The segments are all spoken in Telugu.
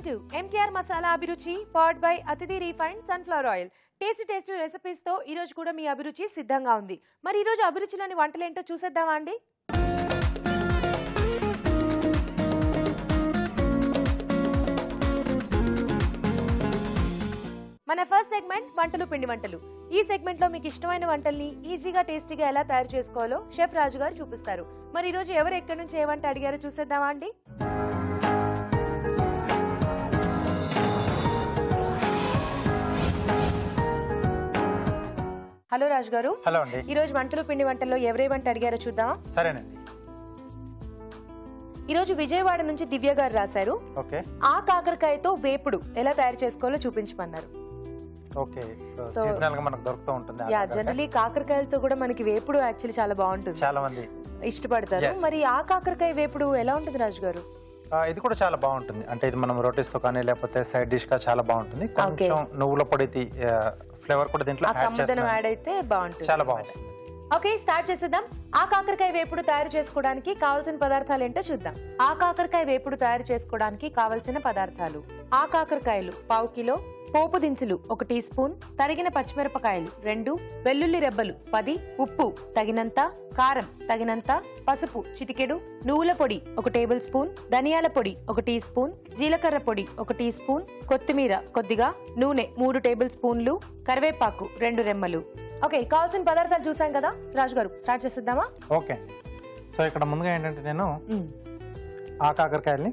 to MTR Masala Abhiruchi powered by Atiti Refined Sunflower Oil. Tasty recipes తో ఈ రోజు కూడా మీ అభిరుచి సిద్ధంగా ఉంది. మరి ఈ రోజు అభిరుచిలోని వంటలు ఏంటో చూసేద్దామా అండి? మన ఫస్ట్ సెగ్మెంట్ వంటలు పిండి వంటలు. ఈ సెగ్మెంట్ లో మీకు ఇష్టమైన వంటల్ని ఈజీగా టేస్టీగా ఎలా తయారు చేసుకోవాలో షెఫ్ రాజు గారు చూపిస్తారు. మరి ఈ రోజు ఎవరు ఎక్కడి నుంచి ఏ వంట అడిగారో చూసేద్దామా అండి? హలో రాజు గారు. హలో అండి. ఈ రోజు వంటలు పిండి వంటల్లో ఎవరే వంట అడిగారో చూద్దామా? సరేనండి. ఈ రోజు విజయవాడ నుంచి దివ్య గారు రాశారు. ఓకే. ఆ కాకరకాయతో వేపుడు ఎలా తయారు చేసుకోవాలో చూపించమన్నారు. ఓకే. సీజనల్ గా మనకు దొరుకుతూ ఉంటుంది. యా, జనరల్లీ కాకరకాయలతో కూడా మనకి వేపుడు యాక్చువల్లీ చాలా బాగుంటుంది, చాలా మంది ఇష్టపడతారు. మరి ఆ కాకరకాయ వేపుడు ఎలా ఉంటుంది రాజు గారు? ఇది కూడా చాలా బాగుంటుంది. అంటే ఇది మనం రోటీస్ తో కానీ లేకపోతే సైడ్ డిష్ గా చాలా బాగుంటుంది. కొంచెం నువ్వుల పొడి ఫ్లేవర్ కూడా దీంట్లో యాడ్ అయితే బాగుంటుంది, చాలా బాగుంటుంది. ఓకే, స్టార్ట్ చేసేద్దాం. ఆ కాకరకాయ వేపుడు తయారు చేసుకోవడానికి కావాల్సిన పదార్థాలు ఏంటో చూద్దాం. ఆ కాకరకాయ వేపుడు తయారు చేసుకోవడానికి కావలసిన పదార్థాలు: ఆ కాకరకాయలు 1/2 కిలో, పోపు దినుసులు 1 టీ స్పూన్, తరిగిన పచ్చిమిరపకాయలు 2, వెల్లుల్లి రెబ్బలు 10, ఉప్పు తగినంత, కారం తగినంత, పసుపు చిటికెడు, నువ్వుల పొడి 1 టేబుల్ స్పూన్, ధనియాల పొడి 1 టీ స్పూన్, జీలకర్ర పొడి 1 టీ స్పూన్, కొత్తిమీర కొద్దిగా, నూనె 3 టేబుల్ స్పూన్లు, కరివేపాకు 2 రెమ్మలు. ఓకే, కావాల్సిన పదార్థాలు చూసాం కదా రాజు గారు, స్టార్ట్ చేసేద్దామా? ఓకే. సో ఇక్కడ ముందుగా ఏంటంటే నేను ఆ కాకరకాయల్ని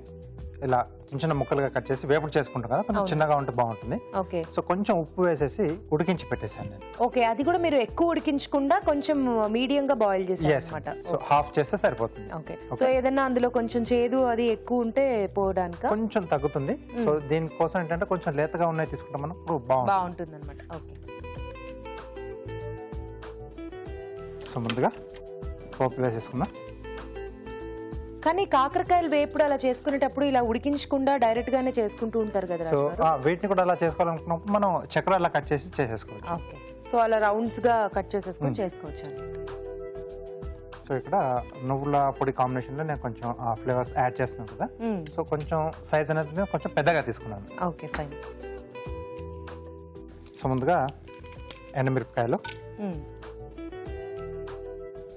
ఇలా చిన్న చిన్న ముక్కలుగా కట్ చేసి వేపుడు చేసుకుంటాం కదా, కొంచెం చిన్నగా ఉంటే బాగుంటుంది. ఓకే. సో కొంచెం ఉప్పు వేసేసి ఉడికించి పెట్టేశాను నేను. ఓకే, అది కూడా మీరు ఎక్కువ ఉడికించకుండా కొంచెం మీడియం గా బాయిల్ చేసారన్నమాట. సో హాఫ్ చేస్తే సరిపోతుంది. ఓకే. సో ఏదైనా అందులో కొంచెం చేదు అది ఎక్కువ ఉంటే పోవడానికి కొంచెం తగ్గుతుంది. సో దీనికోసం ఏంటంటే కొంచెం లేతగా ఉన్నాయి తీసుకుంటాం మనం, బాగుంటుంది అనమాట. ఓకే. సో ముందుగా పోపు వేసేసుకుందాం. కానీ కాకరకాయలు వేపుడు అలా చేసుకునేటప్పుడు ఇలా ఉడికించకుండా డైరెక్ట్ గానే చేసుకుంటూ ఉంటారు కదా. సో వీటిని కూడా అలా చేసుకోవాలనుకున్నప్పుడు మనం చక్కెర అలా కట్ చేసి చేసేసుకోవచ్చు. ఓకే. సో అలా రౌండ్స్ గా కట్ చేసేసుకొని చేసుకోవచ్చు. సో ఇక్కడ నువ్వుల పొడి కాంబినేషన్ లో నేను కొంచెం ఫ్లేవర్స్ యాడ్ చేస్తున్నాను కదా, సో కొంచెం సైజ్ అనేది కొంచెం పెద్దగా తీసుకున్నాను. Okay, fine. సో ముందుగా ఎండుమిరపకాయలు,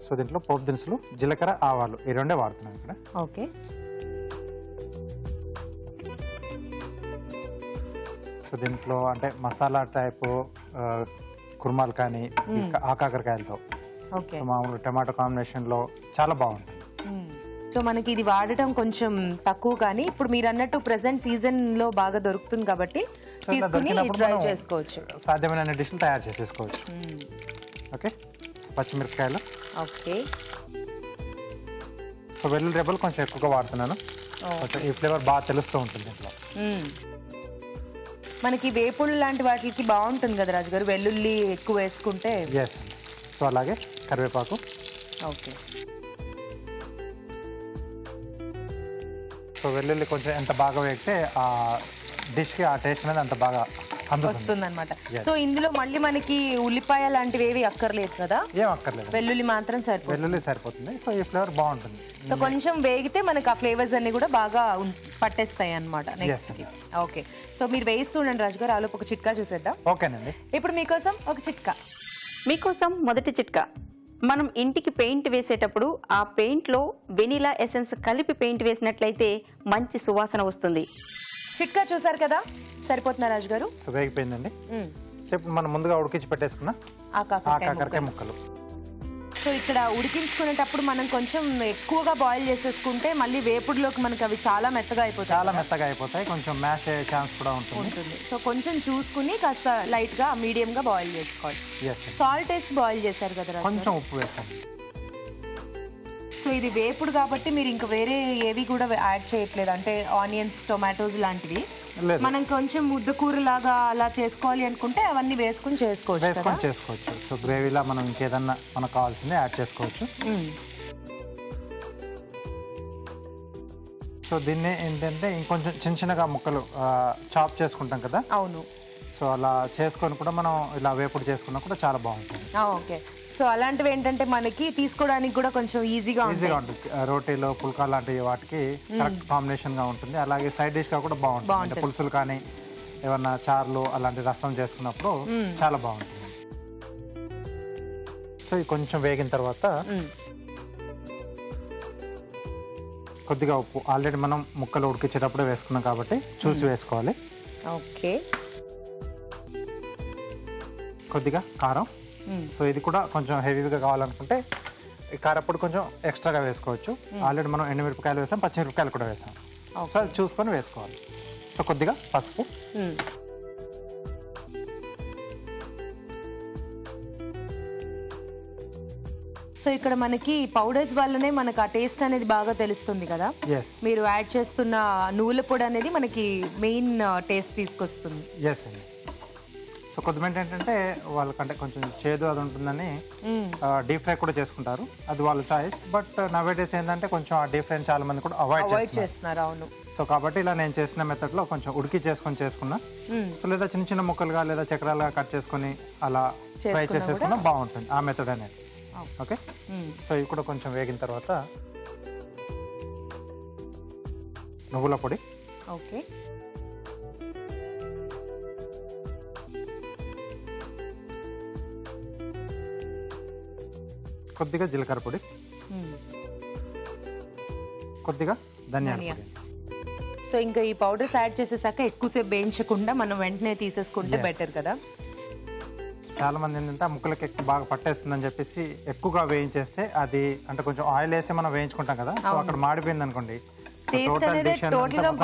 సో దీంట్లో పోపు దినుసులు, జీలకర్ర, ఆవాలు ఈ రెండే వాడుతున్నాను ఇక్కడ. ఓకే. సో దీంట్లో అంటే మసాలా టైపు కుర్మాలు కానీ ఆ కాకరకాయలతో మామూలు టమాటో కాంబినేషన్ లో చాలా బాగుంటుంది. సో మనకి ఇది వాడటం కొంచెం తక్కువ, కానీ ఇప్పుడు మీరు అన్నట్టు ప్రెసెంట్ సీజన్ లో బాగా దొరుకుతుంది కాబట్టి తీసుకుని ట్రై చేసుకోవచ్చు. సాధ్యమైన డిష్లు తయారు చేసేసుకోవచ్చు. ఓకే. పచ్చిమిరపకాయలు. ఓకే. సో వెల్లుల్లి రెబ్బలు కొంచెం ఎక్కువగా వాడుతున్నాను, కొంచెం ఈ ఫ్లేవర్ బాగా తెలుస్తూ ఉంటుంది ఇంట్లో. మనకి వేపుళ్ళు లాంటి వాటికి బాగుంటుంది కదా రాజు గారు, వెల్లుల్లి ఎక్కువ వేసుకుంటే. ఎస్. సో అలాగే కరివేపాకు. ఓకే. సో వెల్లుల్లి కొంచెం ఎంత బాగా వేగితే ఆ డిష్కి ఆ టేస్ట్ అనేది అంత బాగా వస్తుంది అనమాట. సో ఇందులో మళ్ళీ మనకి ఉల్లిపాయ లాంటివి ఏవి అక్కర్లేదు కదా? ఏం అక్కర్లేదు, వెల్లుల్లి మాత్రం సరిపోతుంది. వెల్లుల్లి సరిపోతుంది. సో ఈ ఫ్లేవర్ బాగుంటుంది. సో కొంచెం వేగితే మనకి ఆ ఫ్లేవర్స్ అన్ని కూడా బాగా పట్టేస్తాయి అనమాట నెక్స్ట్ కి. ఓకే. సో మీరు వేస్తుండండి రాజు గారు, ఆలోపు ఒక చిట్కా చూసేద్దాం. ఓకేనండి. ఇప్పుడు మీకోసం ఒక చిట్కా. మీకోసం మొదటి చిట్కా. మనం ఇంటికి పెయింట్ వేసేటప్పుడు ఆ పెయింట్ లో వెనిలా ఎసెన్స్ కలిపి పెయింట్ వేసినట్లయితే మంచి సువాసన వస్తుంది. చిట్కా చూసారు కదా, సరిపోతుందా రాజు గారు? సో వేగిపోయిందండి. ఇప్పుడు మనం ముందుగా ఉడికించి పెట్టేసుకున్న ఆ కాకరకాయ ముక్కలు. సో ఇక్కడ ఉడికించుకునేటప్పుడు మనం కొంచెం ఎక్కువగా బాయిల్ చేసేసుకుంటే మళ్ళీ వేపుడులోకి మనకి అవి చాలా మెత్తగా అయిపోతాయి, కొంచెం మ్యాష్ అయ్యే ఛాన్స్ కూడా ఉంటుంది. సో కొంచెం చూసుకుని కాస్త లైట్ గా మీడియం గా బాయిల్ చేసుకోవాలి. సాల్ట్ వేసి బాయిల్ చేశారు కదా, కొంచెం ఉప్పు వేస్తాం. సో ఇది వేపుడు కాబట్టి మీరు ఇంకా వేరే ఏవి కూడా యాడ్ చేయట్లేదు, అంటే ఆనియన్స్, టొమాటోస్ లాంటివి. మనం కొంచెం ముద్దకూర లాగా అలా చేసుకోవాలి అనుకుంటే అవన్నీ వేసుకుని చేసుకోవచ్చు. సో గ్రేవీలా మనం ఇంకేదన్నా మనకు కావాల్సింది యాడ్ చేసుకోవచ్చు. సో దీన్ని ఏంటంటే ఇంకొంచెం చిన్న చిన్నగా ముక్కలు చాప్ చేసుకుంటాం కదా. అవును. సో అలా చేసుకొని కూడా మనం ఇలా వేపుడు చేసుకున్నా కూడా చాలా బాగుంటుంది. ఓకే. సో అలాంటివి ఏంటంటే మనకి తీసుకోవడానికి కూడా కొంచెం ఈజీగా ఉంటుంది. రోటీలో పుల్కా లాంటి వాటికి కరెక్ట్ కాంబినేషన్ గా ఉంటుంది. అలాగే సైడ్ డిష్ గా కూడా బాగుంటుంది. అంటే పులుసులు కానీ ఏమన్నా చార్లు అలాంటి రసం చేసుకున్నప్పుడు చాలా బాగుంటుంది. సో ఇది కొంచెం వేగిన తర్వాత కొద్దిగా ఉప్పు, ఆల్రెడీ మనం ముక్కలు ఉడికించేటప్పుడే వేసుకున్నాం కాబట్టి చూసి వేసుకోవాలి. ఓకే. కొద్దిగా కారం. సో ఇది కూడా కొంచెం హెవీగా కావాలనుకుంటే ఈ కారప్పుడు కొంచెం ఎక్స్ట్రాగా వేసుకోవచ్చు. ఆల్రెడీ మనం ఎండుమిరపకాయలు వేసాం, పచ్చిమిరపకాయలు కూడా వేసాం. సో అది చూసుకొని వేసుకోవాలి. సో కొద్దిగా పసుపు, సో ఇక్కడ మనకి పౌడర్స్ వల్లనే మనకు ఆ టేస్ట్ అనేది బాగా తెలుస్తుంది కదా. మీరు యాడ్ చేస్తున్న నువ్వుల పొడి అనేది మనకి మెయిన్ టేస్ట్ తీసుకొస్తుంది. ఎస్ అండి. సో కొద్దిమంది ఏంటంటే వాళ్ళకంటే కొంచెం చేదు అది ఉంటుందని డీప్ ఫ్రై కూడా చేసుకుంటారు, అది వాళ్ళ చాయిస్. బట్ నవేడేస్ ఏంటంటే కొంచెం ఆ డీప్ ఫ్రై చాలా మంది కూడా అవాయిడ్ చేస్తున్నారు. అవును. సో కాబట్టి ఇలా నేను చేసిన మెథడ్లో కొంచెం ఉడికి చేసుకున్నా. సో లేదా చిన్న చిన్న ముక్కలుగా లేదా చక్రాలుగా కట్ చేసుకొని అలా ఫ్రై చేసేసుకున్నా బాగుంటుంది ఆ మెథడ్ అనేది. ఓకే. సో ఇవి కూడా కొంచెం వేగిన తర్వాత నువ్వుల పొడి, ఓకే, కొద్దిగా జీలకర్ర పొడి, కొద్దిగా ధనియాల పొడి. సో ఇంకా ఈ పౌడర్స్ యాడ్ చేసేసాక ఎక్కువసేపు వేయించకుండా మనం వెంటనే తీసేసుకుంటే బెటర్ కదా. చాలా మంది ఏంటంటే ఆ ముక్కలకి ఎక్కువ బాగా పట్టేస్తుందని చెప్పేసి ఎక్కువగా వేయించేస్తే అది అంటే కొంచెం ఆయిల్ వేసి మనం వేయించుకుంటాం కదా, సో అక్కడ మాడిపోయింది అనుకోండి,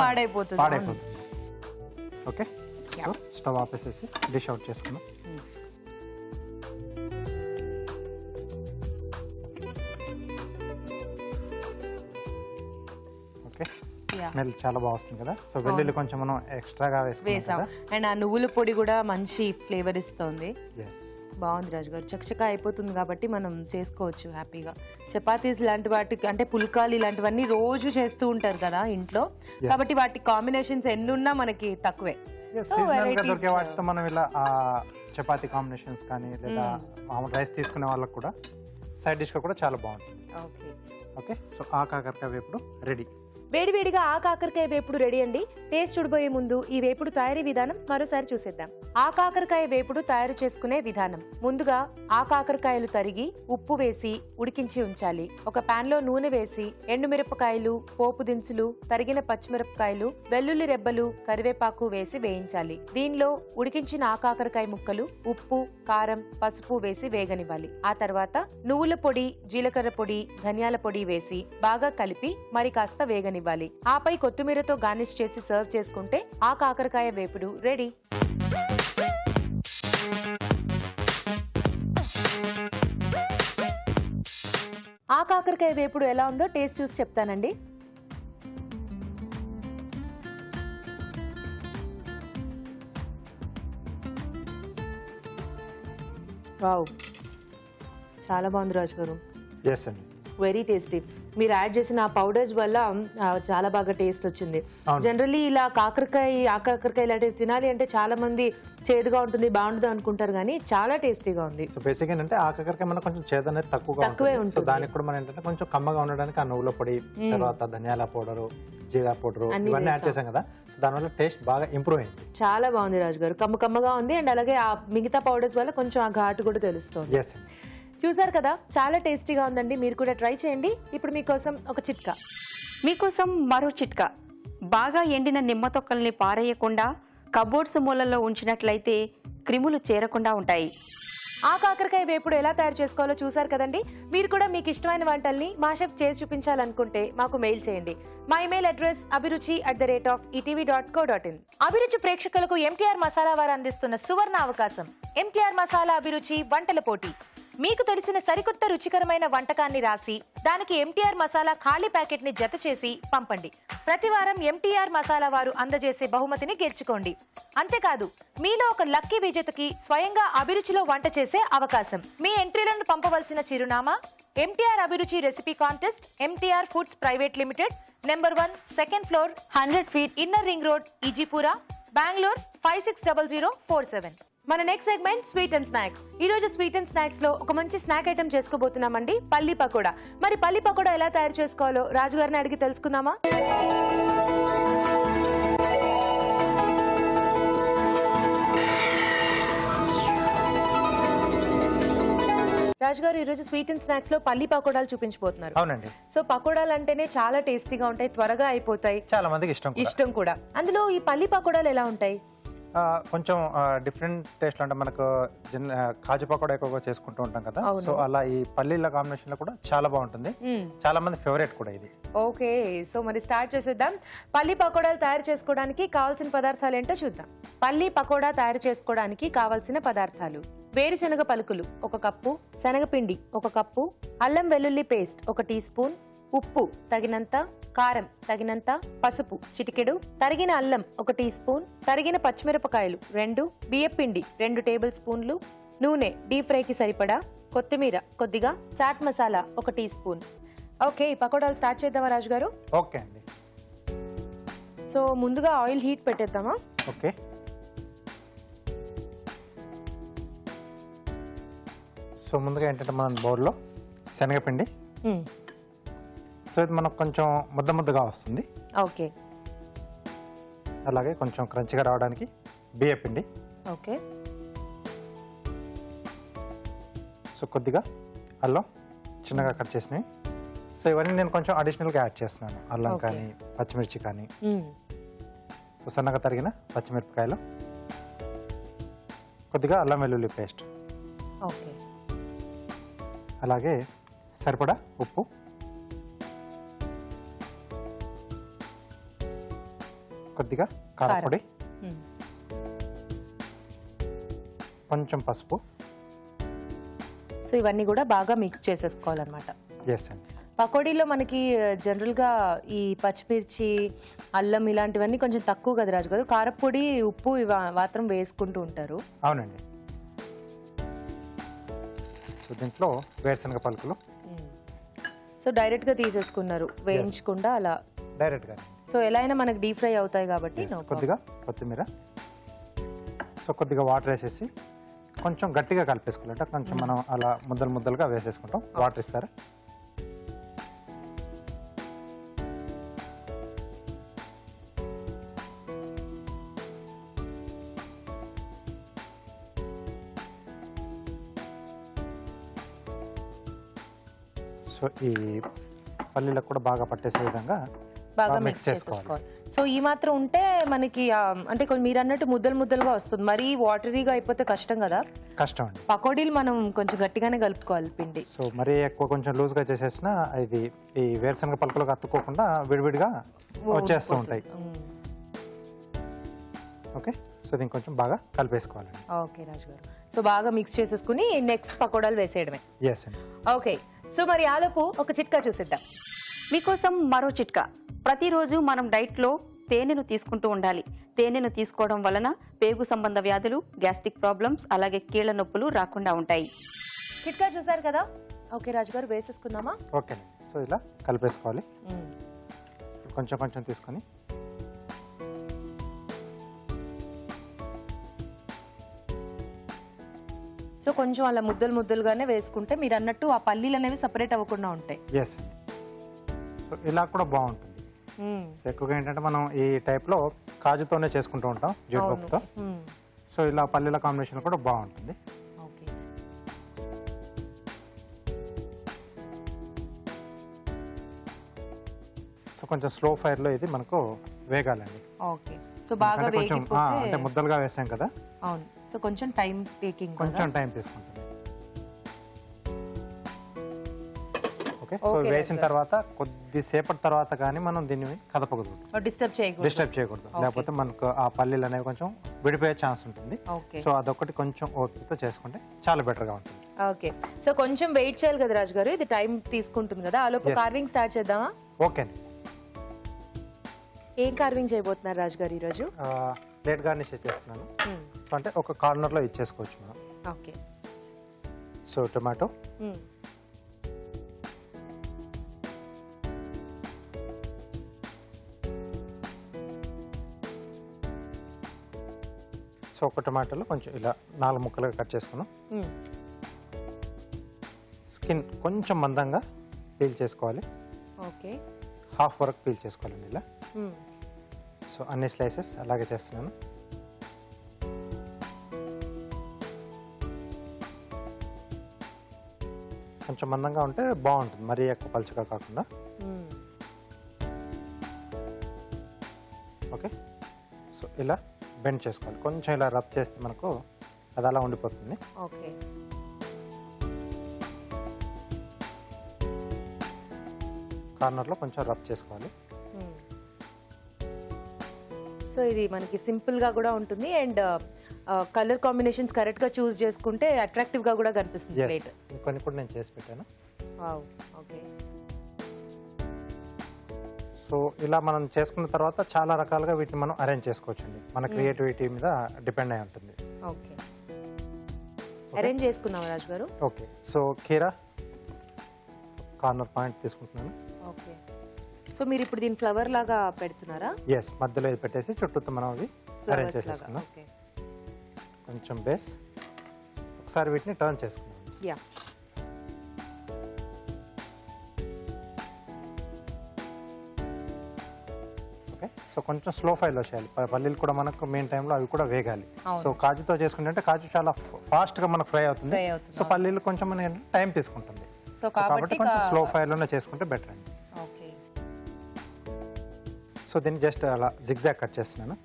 పాడైపోతుంది. ఓకే. సో స్టవ్ ఆపేసేసి డిష్ అవుట్ చేసుకున్నాం. ఓకే. స్మెల్ చాలా బాగా వస్తుంది కదా. సో వెల్లుల్లి కొంచెం మనం ఎక్స్ట్రాగా వేసాం అండ్ ఆ నువ్వుల పొడి కూడా మంచి ఫ్లేవర్ ఇస్తుంది. బాగుంది రాజు గారు. చకచకా అయిపోతుంది కాబట్టి మనం చేసుకోవచ్చు హ్యాపీగా. చపాతీస్ లాంటి వాటికి అంటే పుల్కాలు ఇలాంటివన్నీ రోజు చేస్తూ ఉంటారు కదా ఇంట్లో, కాబట్టి వాటి కాంబినేషన్స్ ఎన్ని ఉన్నా మనకి తక్కువే. దొరికే వాటితో మనం ఇలా చపాతీ కాంబినేషన్స్ కానీ లేదా మామూలు రైస్ తీసుకునే వాళ్ళకి కూడా సైడ్ డిష్ కూడా చాలా బాగుంటుంది. ఓకే. సో ఆ కాకరకాయ వేపుడు రెడీ. వేడివేడిగా ఆ కాకరకాయ వేపుడు రెడీ అండి. టేస్ట్ చూడబోయే ముందు ఈ వేపుడు తయారీ విధానం మరోసారి చూసేద్దాం. ఆ కాకరకాయ వేపుడు తయారు చేసుకునే విధానం. ముందుగా ఆ కాకరకాయలు తరిగి ఉప్పు వేసి ఉడికించి ఉంచాలి. ఒక పాన్ లో నూనె వేసి ఎండుమిరపకాయలు, పోపు దినుసులు, తరిగిన పచ్చిమిరపకాయలు, వెల్లుల్లి రెబ్బలు, కరివేపాకు వేసి వేయించాలి. దీనిలో ఉడికించిన ఆ కాకరకాయ ముక్కలు, ఉప్పు, కారం, పసుపు వేసి వేగనివ్వాలి. ఆ తర్వాత నువ్వుల పొడి, జీలకర్ర పొడి, ధనియాల పొడి వేసి బాగా కలిపి మరి కాస్త వేగనివ్వాలి. ఆపై కొత్తిమీరతో గార్నిష్ చేసి సర్వ్ చేసుకుంటే ఆ కాకరకాయ వేపుడు రెడీ. ఆ కాకరకాయ వేపుడు ఎలా ఉందో టేస్ట్ చూసి చెప్తానండి. వావ్, చాలా బాగుంది రాజు గారు. Very tasty. మీరు యాడ్ చేసిన ఆ పౌడర్స్ వల్ల చాలా బాగా టేస్ట్ వచ్చింది. జనరల్లీ ఇలా కాకరకాయ లాంటివి తినాలి అంటే చాలా మంది చేదుగా ఉంటుంది, బాగుంటుంది అనుకుంటారు, కానీ చాలా టేస్టీగా ఉంది. సో బేసిక్ ఏంటంటే ఆ కాకరకాయ మనకు కొంచెం చేదు అనేది తక్కువే ఉంటుంది. దానికి కూడా మనం ఏంటంటే కొంచెం కమ్మగా ఉండడానికి ఆ నువ్వుల పొడి, తర్వాత ధనియాల పౌడరు, జీరా పౌడరు ఇవన్నీ యాడ్ చేసాం కదా, దానివల్ల టేస్ట్ బాగా ఇంప్రూవ్ అయింది. చాలా బాగుంది రాజు గారు. కమ్మగా ఉంది అండ్ అలాగే ఆ మిగతా పౌడర్స్ వల్ల కొంచెం ఆ ఘాటు కూడా తెలుస్తుంది. చూసారు కదా, చాలా టేస్టీగా ఉందండి. మీరు కూడా ట్రై చేయండి. ఇప్పుడు మీకోసం ఒక చిట్కా. మీకోసం మరో చిట్కా. బాగా ఎండిన నిమ్మ తొక్కల్ని పారేయకుండా కబోర్డ్స్ మూలల్లో ఉంచినట్లయితే క్రిములు చేరకుండా ఉంటాయి. ఆ కాకరకాయ వేపుడు ఎలా తయారు చేసుకోవాలో చూసారు కదండి. మీరు కూడా మీకు ఇష్టమైన వంటల్ని మా షెఫ్ చేసి చూపించాలనుకుంటే మాకు మెయిల్ చేయండి. మా ఇమెయిల్ అడ్రస్ abhiruchi@etv.co.in. అభిరుచి ప్రేక్షకులకు ఎంటీఆర్ మసాలా వారు అందిస్తున్న సువర్ణ అవకాశం. ఎంటీఆర్ మసాలా అభిరుచి వంటల పోటీ. మీకు తెలిసిన సరికొత్త రుచికరమైన వంటకాన్ని రాసి దానికి ఎంటీఆర్ మసాలా ఖాళీ ప్యాకెట్ ని జత చేసి పంపండి. ప్రతి వారం ఎంటీఆర్ మసాలా వారు అందజేసే బహుమతిని గెలుచుకోండి. అంతేకాదు, మీలో ఒక లక్కీ విజేతకి స్వయంగా అభిరుచిలో వంట చేసే అవకాశం. మీ ఎంట్రీలను పంపవలసిన చిరునామా MTR Abhiruchi recipe contest, MTR foods private limited, number 1, second floor, 100 feet, inner ring road, Ejipura, Bengaluru 560047. మన next segment sweet and snacks. ఈ రోజు స్వీట్ అండ్ స్నాక్స్ లో ఒక మంచి స్నాక్ ఐటమ్ చేసుకోబోతున్నామండి, పల్లి పకోడా. మరి పల్లి పకోడా ఎలా తయారు చేసుకోవాలో రాజు గారిని అడిగి తెలుసుకుందామా? రాజు గారు, ఈ రోజు స్వీట్ అండ్ స్నాక్స్ లో పల్లి పకోడాలు చూపించబోతున్నారు. అవునండి. సో పకోడాలు అంటేనే చాలా టేస్టీగా ఉంటాయి, త్వరగా అయిపోతాయి, చాలా మందికి ఇష్టం కూడా. అందులో ఈ పల్లి పకోడాలు ఎలా ఉంటాయి? కొంచెం డిఫరెంట్ టేస్ట్ అంటే మనకు కాజు పకోడా ఎక్కువగా చేసుకుంటూ ఉంటాం కదా, సో అలా ఈ పల్లీల కాంబినేషన్ లో కూడా చాలా బాగుంటుంది. చాలా మంది ఫేవరెట్ కూడా ఇది. ఓకే, సో మరి స్టార్ట్ చేసేద్దాం. పల్లి పకోడాలు తయారు చేసుకోవడానికి కావాల్సిన పదార్థాలు ఏంటో చూద్దాం. పల్లి పకోడా తయారు చేసుకోవడానికి కావాల్సిన పదార్థాలు: వేరుశనగ పలుకులు 1 కప్పు, శనగపిండి 1 కప్పు, అల్లం వెల్లుల్లి పేస్ట్ 1 టీ స్పూన్, ఉప్పు తగినంత, కారం తగినంత, పసుపు చిటికెడు, తరిగిన అల్లం 1 టీ స్పూన్, తరిగిన పచ్చిమిరపకాయలు 2, బియ్యపిండి 2 టేబుల్ స్పూన్లు, నూనె డీప్ ఫ్రైకి సరిపడా, కొత్తిమీర కొద్దిగా, chaat masala 1 tea spoon. Okay, ఈ పకోడాలు స్టార్ట్ చేద్దామా రాజు గారు? ఓకే అండి. సో ముందుగా ఆయిల్ హీట్ పెట్టేద్దామా? ఓకే. సో ముందుగా ఏంటంటే మనం బౌల్లో శనగపిండి, సో ఇది మనకు కొంచెం ముద్దగా వస్తుంది. ఓకే. అలాగే కొంచెం క్రంచిగా రావడానికి బియ్యపిండి. ఓకే. సో కొద్దిగా అల్లం చిన్నగా కట్ చేసినవి. సో ఇవన్నీ నేను కొంచెం అడిషనల్గా యాడ్ చేస్తున్నాను. అల్లం కానీ పచ్చిమిర్చి కానీ. సో సన్నగా తరిగిన పచ్చిమిరపకాయలు, కొద్దిగా అల్లం వెల్లుల్లి పేస్ట్, ఓకే, అలాగే సరిపడా ఉప్పు, కొద్దిగా కారపొడి, కొంచెం పసుపు. సో ఇవన్నీ కూడా బాగా మిక్స్ చేసేసుకోవాలన్నమాట. ఎస్ అండి. పకోడీలో మనకి జనరల్ గా ఈ పచ్చిమిర్చి, అల్లం ఇలాంటివన్నీ కొంచెం తక్కువ కదా రాజు గారు, కారపొడి, ఉప్పు ఇవి మాత్రం వేసుకుంటూ ఉంటారు. అవునండి. సో దీంట్లో వేరుశనగ పలుకులు. సో డైరెక్ట్ గా తీసేసుకున్నారు, వేయించకుండా అలా డైరెక్ట్ గా. సో ఎలా అయినా మనకి డీప్ ఫ్రై అవుతాయి కాబట్టి. కొద్దిగా కొత్తిమీర. సో కొద్దిగా వాటర్ వేసేసి కొంచెం గట్టిగా కలిపేసుకోవాలంటే కొంచెం మనం అలా ముద్దలుగా వేసేసుకుంటాం. వాటర్ ఇస్తారా? సో ఈ పల్లీలకు కూడా బాగా పట్టేసే విధంగా బాగా మిక్స్ చేసుకోవాలి. సో ఈ మాత్రం ఉంటే మనకి అంటే మీరు అన్నట్టు ముద్దలుగా వస్తుంది. మరీ వాటరీగా అయిపోతే కష్టం కదా. కష్టం అండి. పకోడీలు మనం కొంచెం గట్టిగానే కలుపుకోవాలి పిండి. సో మరీ ఎక్కువ కొంచెం లూజ్గా చేసేసిన ఇది ఈ వేరుశనగ పలుకులకు అతుక్కోకుండా విడివిడిగా వచ్చేస్తూ ఉంటాయి. ఓకే. సో దీన్ని కొంచెం బాగా కలిపేసుకోవాలండి. ఓకే రాజు గారు. సో బాగా మిక్స్ చేసేసుకుని నెక్స్ట్ పకోడాలు వేసేయడమే. ఎస్ అండి. ఓకే. సో మరి ఆలోపు ఒక చిట్కా చూసేద్దాం. మీకోసం మరో చిట్కా. ప్రతిరోజు మనం డైట్లో తేనెను తీసుకుంటూ ఉండాలి. తేనెను తీసుకోవడం వలన పేగు సంబంధ వ్యాధులు, గ్యాస్ట్రిక్ ప్రాబ్లమ్స్, అలాగే కీళ్ల నొప్పులు రాకుండా ఉంటాయి. చిట్కా చూసారు కదా. ఓకే రాజు గారు, వేసేసుకుందామా? ఓకే. సో ఇలా కలిపేసుకోవాలి. కొంచెం తీసుకొని సో కొంచెం అలా ముద్దలుగానే వేసుకుంటే మీరు అన్నట్టు ఆ పల్లీలు అనేవి సపరేట్ అవ్వకుండా ఉంటాయి. ఎస్. సో ఇలా కూడా బాగుంటుంది. సో ఎక్కువగా ఏంటంటే మనం ఈ టైప్లో కాజుతోనే చేసుకుంటూ ఉంటాం, జీడిపప్పుతో. సో ఇలా పల్లీల కాంబినేషన్ కూడా బాగుంటుంది. ఓకే. సో కొంచెం స్లో ఫైర్లో ఇది మనకు వేగాలండి. ఓకే. సో బాగా వేగిపోతే అంటే ముద్దలుగా వేసాం కదా. అవును. సో కొంచెం టైం టేకింగ్, కొంచెం టైం తీసుకుంటుంది. ఓకే. సో వేసిన తర్వాత కొద్దిసేపటి తర్వాత కానీ మనం దీన్ని కదపకూడదు, డిస్టర్బ్ చేయకూడదు. లేకపోతే మనకు ఆ పల్లీలు అనేవి కొంచెం విడిపోయే ఛాన్స్ ఉంటుంది. సో అదొకటి కొంచెం ఓపికతో చేసుకుంటే చాలా బెటర్ గా ఉంటుంది. ఓకే. సో కొంచెం వెయిట్ చేయాలి కదా రాజు గారు, ఇది టైం తీసుకుంటుంది కదా. ఆలోపు కార్వింగ్ స్టార్ట్ చేద్దామా? ఓకే. ఏం కార్వింగ్ చేయబోతున్నారు రాజు గారు ఈరోజు? ప్లేట్ గార్నిష్ చేస్తున్నాను. సో అంటే ఒక కార్నర్ లో ఇచ్చేసుకోవచ్చు మనం. ఓకే. సో టొమాటో, సో ఒక టొమాటోలో కొంచెం ఇలా 4 ముక్కలుగా కట్ చేసుకున్నాం. స్కిన్ కొంచెం మందంగా పీల్ చేసుకోవాలి. ఓకే, హాఫ్ వరకు పీల్ చేసుకోవాలండి ఇలా. సో అన్ని స్లైసెస్ అలాగే చేస్తున్నాను. కొంచెం మందంగా ఉంటే బాగుంటుంది, మరీ ఎక్కువ పలుచగా కాకుండా. ఓకే, సో ఇలా బెండ్ చేసుకోవాలి. కొంచెం ఇలా రబ్ చేస్తే మనకు అది అలా ఉండిపోతుంది. ఓకే, కార్నర్లో కొంచెం రబ్ చేసుకోవాలి. సో ఇది మనకి సింపుల్ గా కూడా ఉంటుంది అండ్ కలర్ కాంబినేషన్స్ కరెక్ట్ గా చూస్ చేసుకుంటే అట్రాక్టివ్ గా కూడా కనిపిస్తుంది ప్లేట్. ఇంకొన్ని కూడా నేను చేసి పెట్టాను. Wow, okay. సో ఇలా మనం చేసుకున్న తర్వాత చాలా రకాలుగా వీటిని మనం అరేంజ్ చేసుకోవచ్చండి. మన క్రియేటివిటీ మీద డిపెండ్ అయి ఉంటుంది. ఓకే, అరేంజ్ చేసుకుందాం రాజు గారు. ఓకే, సో కీరా కార్నర్ పాయింట్ తీసుకుంటున్నాను. ఓకే, సో మీరు ఇప్పుడు దీని ఫ్లవర్ లాగా పెడుతున్నారా? ఎస్, మధ్యలో ఇది పెట్టేసి చుట్టూ మనం అవి అరేంజ్ చేసేసుకున్నాం. ఓకే, కొంచెం బేస్, ఒకసారి వీటిని టర్న్ చేసుకున్నాం. Yeah, okay. సో కొంచెం స్లో ఫైర్లో చేయాలి. పల్లీలు కూడా మనకు మెయిన్ టైంలో అవి కూడా వేగాలి. అవును. సో కాజుతో చేసుకుంటే కాజు చాలా ఫాస్ట్గా మనకు ఫ్రై అవుతుంది. ఫ్రై అవుతుంది. సో పల్లీలు కొంచెం మనకి టైం తీసుకుంటుంది. సో కాబట్టి కొంచెం స్లో ఫైర్లోనే చేసుకుంటే బెటర్ అండి. ఓకే, సో దీన్ని జస్ట్ అలా జిగ్జాగ్ కట్ చేస్తున్నాను.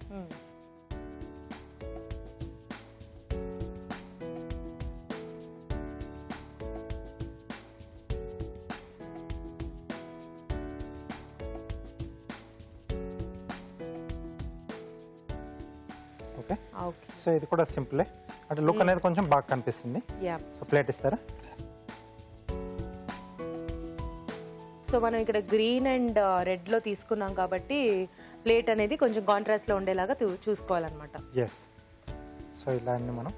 ఓకే, ఓకే, సో ఇది కూడా సింపులే, అంటే లుక్ అనేది కొంచెం బాగా కనిపిస్తుంది. యా. సో ప్లేట్ ఇస్తారా? సో మనం ఇక్కడ గ్రీన్ అండ్ రెడ్ లో తీసుకున్నాం కాబట్టి ప్లేట్ అనేది కొంచెం కాంట్రాస్ట్ లో ఉండేలాగా చూసుకోవాలన్నమాట. ఎస్, సో ఇలా అన్ని మనం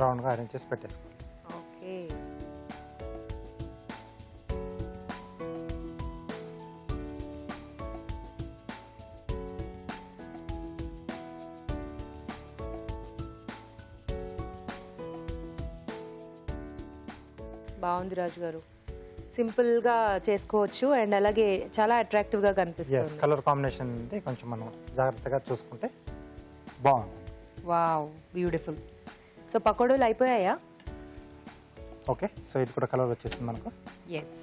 రౌండ్గా అరేంజ్ చేసి పెట్టేసుకోవాలి. ఓకే, బాగుంది రాజు గారు. సింపుల్ గా చేసుకోవచ్చు అండ్ అలాగే చాలా అట్రాక్టివ్ గా ఎస్, కనిపిస్తుంది. కలర్ కాంబినేషన్ అనేది కొంచెం మనం జాగ్రత్తగా చూసుకుంటే బాగుంటుంది. Wow, beautiful. సో పకోడీలు అయిపోయాయా? ఓకే, సో ఇది కూడా కలర్ వచ్చేస్తుంది మనకు. ఎస్.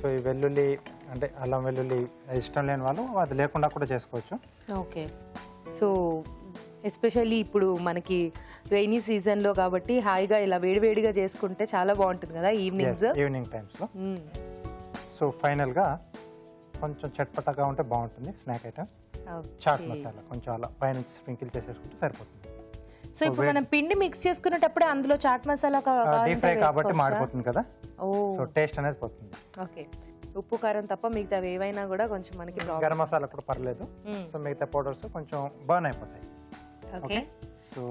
సో ఈ వెల్లుల్లి అంటే అల్లం వెల్లుల్లి ఇష్టం లేని వాళ్ళు అది లేకుండా కూడా చేసుకోవచ్చు. ఓకే, సో ఎస్పెషల్లీ ఇప్పుడు మనకి రైనీ సీజన్ లో కాబట్టి హాయిగా ఇలా వేడివేడిగా చేసుకుంటే చాలా బాగుంటుంది కదా ఈవినింగ్స్. ఈవినింగ్ టైమ్స్లో. సో ఫైనల్గా కొంచెం చట్పటగా ఉంటే బాగుంటుంది స్నాక్ ఐటమ్స్. చాట్ మసాలా కొంచెం అలా పైనుంచి స్ప్రింకిల్ చేసేసుకుంటే సరిపోతుంది. సో ఇప్పుడు మనం పిండి మిక్స్ చేసుకునేటప్పుడు అందులో చాట్ మసాలా డీప్ ఫ్రై కాబట్టి మాడిపోతుంది కదా, సో టేస్ట్ అనేది పోతుంది. ఓకే, ఉప్పు కారం తప్ప మిగతా ఏవైనా కూడా కొంచెం మనకి గరం మసాలా కూడా పర్లేదు. సో మిగతా పౌడర్స్ కొంచెం బర్న్ అయిపోతాయి. Okay, so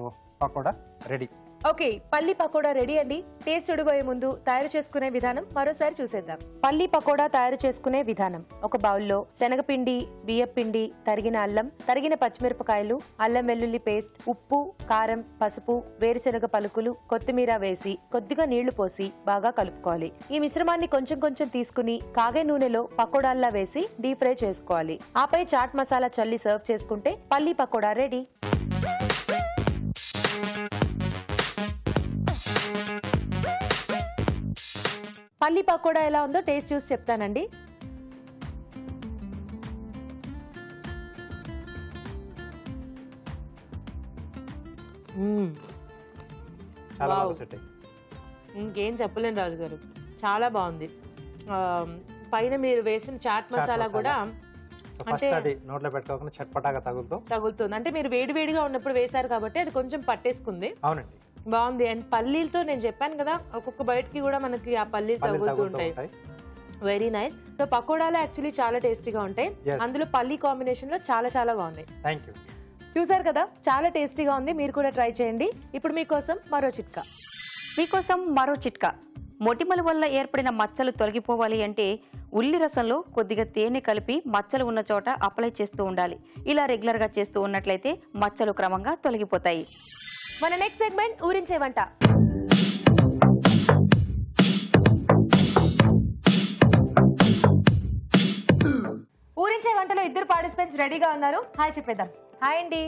pakoda ready. Okay, పల్లి పకోడా రెడీ అండి. టేస్ట్ చూడబోయే ముందు తయారు చేసుకునే విధానం మరోసారి చూసేద్దాం. పల్లి పకోడా తయారు చేసుకునే విధానం: ఒక బౌల్లో శనగపిండి, బియ్యపిండి, తరిగిన అల్లం, తరిగిన పచ్చిమిరపకాయలు, అల్లం వెల్లుల్లి పేస్ట్, ఉప్పు, కారం, పసుపు, వేరుశనగ పలుకులు, కొత్తిమీర వేసి కొద్దిగా నీళ్లు పోసి బాగా కలుపుకోవాలి. ఈ మిశ్రమాన్ని కొంచెం కొంచెం తీసుకుని కాగే నూనెలో పకోడాల్లా వేసి డీప్ ఫ్రై చేసుకోవాలి. ఆపై చాట్ మసాలా చల్లి సర్వ్ చేసుకుంటే పల్లి పకోడా రెడీ. పల్లి పకోడా ఎలా ఉందో టేస్ట్ చూసి చెప్తానండి. చాలా Wow. బాగా సెట్ అయ్యి. ఇంకేం చెప్పలేను రాజు గారు, చాలా బాగుంది. పైన మీరు వేసిన చాట్ మసాలా కూడా సో ఫస్ట్ అది నోట్లో పెట్టుకోకుండా చట్పటాగా తగులుతుంది. అంటే మీరు వేడివేడిగా ఉన్నప్పుడు వేశారు కాబట్టి అది కొంచెం పట్టేసుకుంది. అవునండి, బాగుంది. అండ్ పల్లీలతో నేను చెప్పాను కదా, ఒక్కొక్క బయటకి కూడా మనకి ఆ పల్లీలు తగులుతూ ఉంటాయి. Very nice. సో పకోడాలు యాక్చువల్లీ చాలా టేస్టీగా ఉంటాయి. Yes. అందులో పల్లి కాంబినేషన్ లో చాలా చాలా బాగున్నాయి. Thank you. చూసారు కదా, చాలా టేస్టీగా ఉంది. మీరు కూడా ట్రై చేయండి. ఇప్పుడు మీకోసం మరో చిట్కా. మొటిమల వల్ల ఏర్పడిన మచ్చలు తొలగిపోవాలి అంటే ఉల్లి రసంలో కొద్దిగా తేనె కలిపి మచ్చలు ఉన్న చోట అప్లై చేస్తూ ఉండాలి. ఇలా రెగ్యులర్ గా చేస్తూ ఉన్నట్లయితే మచ్చలు క్రమంగా తొలగిపోతాయి. మన నెక్స్ట్ సెగ్మెంట్ ఊరించే వంట. ఊరించే వంటలో ఇద్దరు పార్టిసిపెంట్స్ రెడీగా ఉన్నారు. హాయ్ చెప్పేద్దాం. హాయ్ అండి.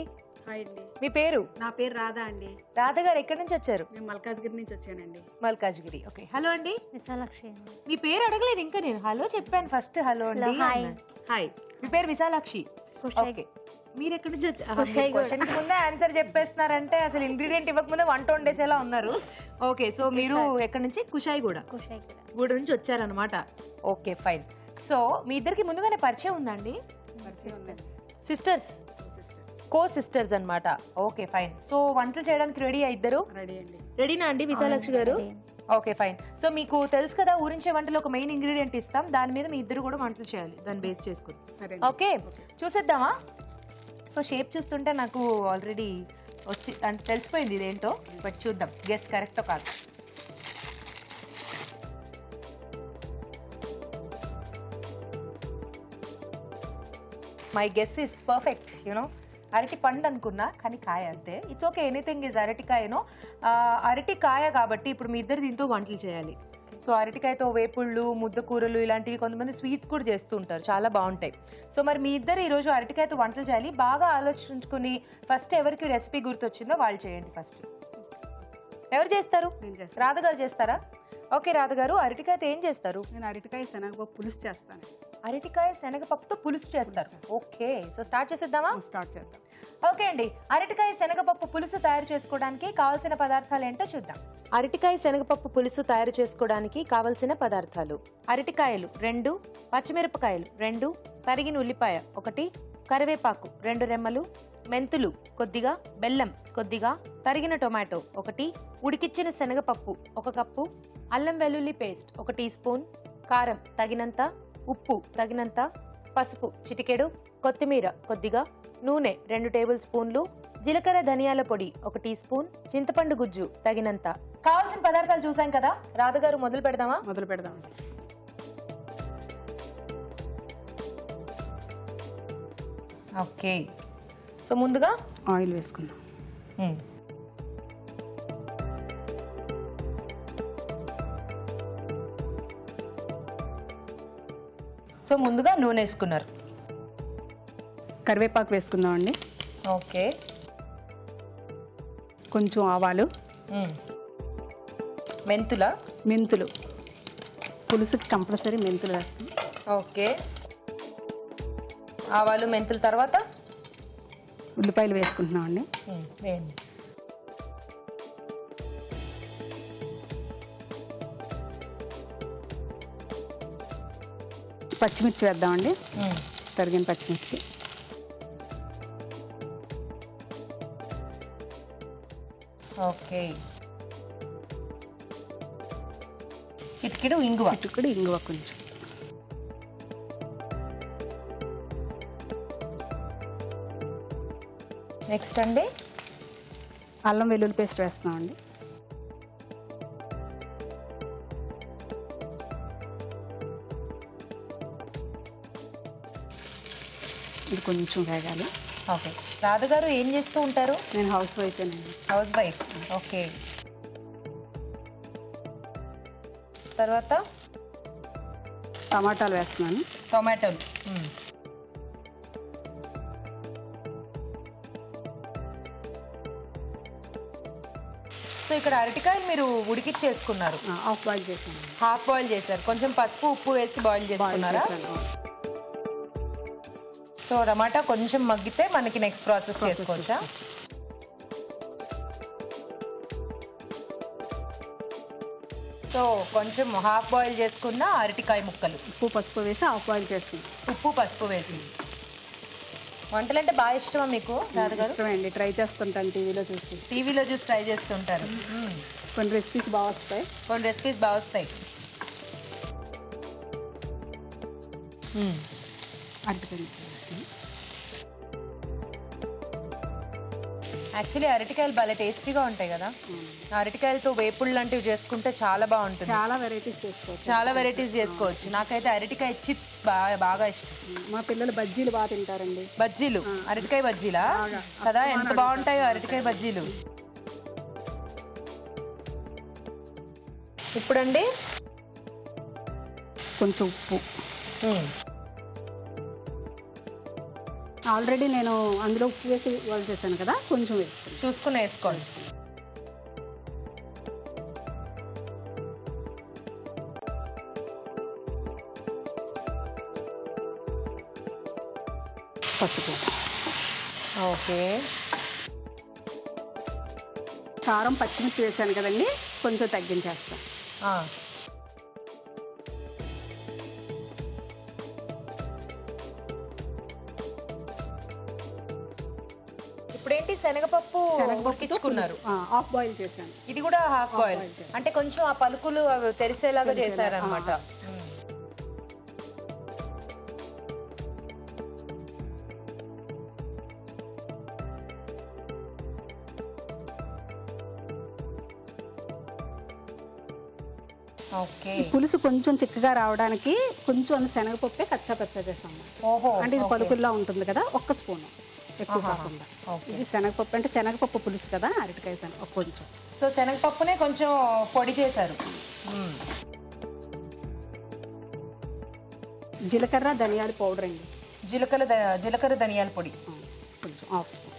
హాయ్ అండి. మీ పేరు? నా పేరు రాధా అండి. రాధ గారు ఎక్కడి నుంచి వచ్చారు? నేను మల్కాజ్గిరి నుంచి వచ్చానండి. మల్కాజ్గిరి. ఓకే. హలో అండి. విశాలాక్షి. మీ పేరు అడగలేదు ఇంకా నేను. హలో చెప్పాను ఫస్ట్. హలో అండి. హాయ్. హాయ్. మీ పేరు విశాలాక్షి. ఓకే. మీరు ఎక్కడి నుంచి వచ్చారు? క్వశ్చన్ ముందే ఆన్సర్ చెప్పేస్తున్నారంటే అసలు ఇంగ్రీడియంట్ ఇవ్వకముందే వంట వండేసేలా ఉన్నారు. ఓకే. సో మీరు ఎక్కడి నుంచి? కుషాయిగూడ నుంచి వచ్చారనమాట. Okay fine. సో మీ ఇద్దరికి ముందుగానే పరిచయం ఉందండి? సిస్టర్స్, కో సిస్టర్స్ అన్నమాట. Okay fine. సో వంటలు చేయడానికి రెడీ ఇద్దరు? రెడీ అండి. రెడీనా అండి విశాలాక్షి గారు? Okay fine. సో మీకు తెలుసు కదా ఊరించే వంటలో ఒక మెయిన్ ఇంగ్రీడియంట్ ఇస్తాం, దాని మీద మీ ఇద్దరు కూడా వంటలు చేయాలి దాన్ని బేస్ చేసుకుని. సరే. ఓకే చూసేద్దామా? సో షేప్ చూస్తుంటే నాకు ఆల్రెడీ వచ్చి అంటే తెలిసిపోయింది ఇదేంటో, బట్ చూద్దాం గెస్ కరెక్టో కాదు. My guess is perfect. You know అరటి పండు అనుకున్నా కానీ కాయ అంతే. ఇట్స్ ఓకే, ఎనీథింగ్ ఇస్ అరటికాయనో. అరటికాయ కాబట్టి ఇప్పుడు మీ ఇద్దరు దీంతో వంటలు చేయాలి. సో అరటికాయతో వేపుళ్ళు, ముద్దకూరలు ఇలాంటివి కొంతమంది స్వీట్స్ కూడా చేస్తూ ఉంటారు, చాలా బాగుంటాయి. సో మరి మీ ఇద్దరు ఈరోజు అరటికాయతో వంటలు చేయాలి. బాగా ఆలోచించుకుని ఫస్ట్ ఎవరికి రెసిపీ గుర్తొచ్చిందో వాళ్ళు చేయండి. ఫస్ట్ ఎవరు చేస్తారు? రాధ గారు చేస్తారా? ఓకే రాధ గారు, అరటికాయతో ఏం చేస్తారు? నేను అరటికాయ శనగపప్పు పులుసు చేస్తాను. అరటికాయ శనగపప్పుతో పులుసు చేస్తారు. ఓకే, సో స్టార్ట్ చేసేద్దామా? స్టార్ట్ చేద్దాం. ఓకే అండి, అరటికాయ శనగపప్పు పులుసు తయారు చేసుకోవడానికి కావాల్సిన పదార్థాలు ఏంటో చూద్దాం. అరటికాయ శనగపప్పు పులుసు తయారు చేసుకోవడానికి కావలసిన పదార్థాలు: అరటికాయలు 2, పచ్చిమిరపకాయలు 2, తరిగిన ఉల్లిపాయ 1, కరివేపాకు 2 రెమ్మలు, మెంతులు కొద్దిగా, బెల్లం కొద్దిగా, తరిగిన టొమాటో 1, ఉడికిచ్చిన శనగపప్పు 1 కప్పు, అల్లం వెల్లుల్లి పేస్ట్ 1 టీ స్పూన్, కారం తగినంత, ఉప్పు తగినంత, పసుపు చిటికెడు, కొత్తిమీర కొద్దిగా, నూనె 2 టేబుల్ స్పూన్లు, జీలకర్ర ధనియాల పొడి 1 టీ స్పూన్, చింతపండు గుజ్జు తగినంత. కావాల్సిన పదార్థాలు చూసాం కదా, రాధ గారు మొదలు పెడదామా? మొదలు పెడదాం. ఓకే, సో ముందుగా ఆయిల్ వేసుకుందాం. సో ముందుగా నూనె వేసుకున్నారు. కరివేపాకు వేసుకుందాం అండి. ఓకే, కొంచెం ఆవాలు, మెంతులు పులుసుకి కంపల్సరీ మెంతులు వేస్తాం. ఓకే, ఆవాలు మెంతుల తర్వాత ఉల్లిపాయలు వేసుకుంటున్నాం అండి. వేయండి. పచ్చిమిర్చి వేద్దామండి, తరిగిన పచ్చిమిర్చి. ఓకే, చిటికెడు ఇంగువ. చిటికెడు ఇంగువ కొంచెం. నెక్స్ట్ అండి అల్లం వెల్లుల్లి పేస్ట్ వేస్తున్నామండి. ఇది కొంచెం వేగాలి. ఓకే, రాధ గారు ఏం చేస్తూ ఉంటారు? నేను హౌస్ వైఫేనండి. Housewife. ఓకే, తర్వాత టమాటాలు వేస్తున్నాను. టొమాటోలు. సో ఇక్కడ అరటికాయలు మీరు ఉడికిచ్చేసుకున్నారు. హాఫ్ బాయిల్ చేశాను. హాఫ్ బాయిల్ చేశారు. కొంచెం పసుపు ఉప్పు వేసి బాయిల్ చేసుకున్నారా? సో టమాటా కొంచెం మగ్గితే మనకి నెక్స్ట్ ప్రాసెస్ చేసుకోవచ్చా? సో కొంచెం హాఫ్ బాయిల్ చేసుకున్న అరటికాయ ముక్కలు, ఉప్పు పసుపు వేసి హాఫ్ బాయిల్ చేస్తుంది. ఉప్పు పసుపు వేసి. వంటలంటే బాగా ఇష్టమా మీకు రాధ గారు? ఇష్టమండి, ట్రై చేస్తుంటాను టీవీలో చూసి. టీవీలో చూసి ట్రై చేస్తుంటారు. కొన్ని రెసిపీస్ బాగా వస్తాయి. కొన్ని రెసిపీస్ బాగా వస్తాయి. అరటికాయ ముక్కలు వేస్తాను. యాక్చువల్లీ అరటికాయలు భలే టేస్టీగా ఉంటాయి కదా. అరటికాయలతో వేపుళ్ళు లాంటివి చేసుకుంటే చాలా బాగుంటుంది. చాలా వెరైటీస్ చేసుకోవచ్చు. చాలా వెరైటీస్ చేసుకోవచ్చు. నాకైతే అరటికాయ చిప్స్ బాగా ఇష్టం. మా పిల్లలు బజ్జీలు బాగా తింటారండి. బజ్జీలు, అరటికాయ బజ్జీలా కదా, ఎంత బాగుంటాయో అరటికాయ బజ్జీలు. ఇప్పుడండి కొంచెం ఉప్పు. ఆల్రెడీ నేను అందులో ఉప్పు వేసి బాయిల్ చేశాను కదా, కొంచెం వేస్తాను. చూసుకుని వేసుకోండి. పసుపు. ఓకే. కారం పచ్చిమిర్చి వేసాను కదండి, కొంచెం తగ్గించేస్తాను. ఇప్పుడేంటి శనగపప్పు ఉడికించుకున్నారు, హాఫ్ బాయిల్ చేశాను. ఇది కూడా హాఫ్ బాయిల్, అంటే కొంచెం ఆ పలుకులు అవి తెరిసేలాగా చేశారనమాట. ఓకే. పులుసు కొంచెం చిక్కగా రావడానికి కొంచెం శనగపప్పే కచ్చా పచ్చా చేసాము. ఓహో, అంటే ఇది పలుకుల్లా ఉంటుంది కదా, ఒక్క స్పూన్, ఎక్కువ కాకుండా. ఇది శనగపప్పు, అంటే శనగపప్పు పులుసు కదా, అరటికాయ శనగ కొంచెం. సో శనగపప్పునే కొంచెం పొడి చేశారు. జీలకర్ర ధనియాల పౌడర్ అండి. జీలకర్ర ధనియాల పొడి కొంచెం హాఫ్ స్పూన్.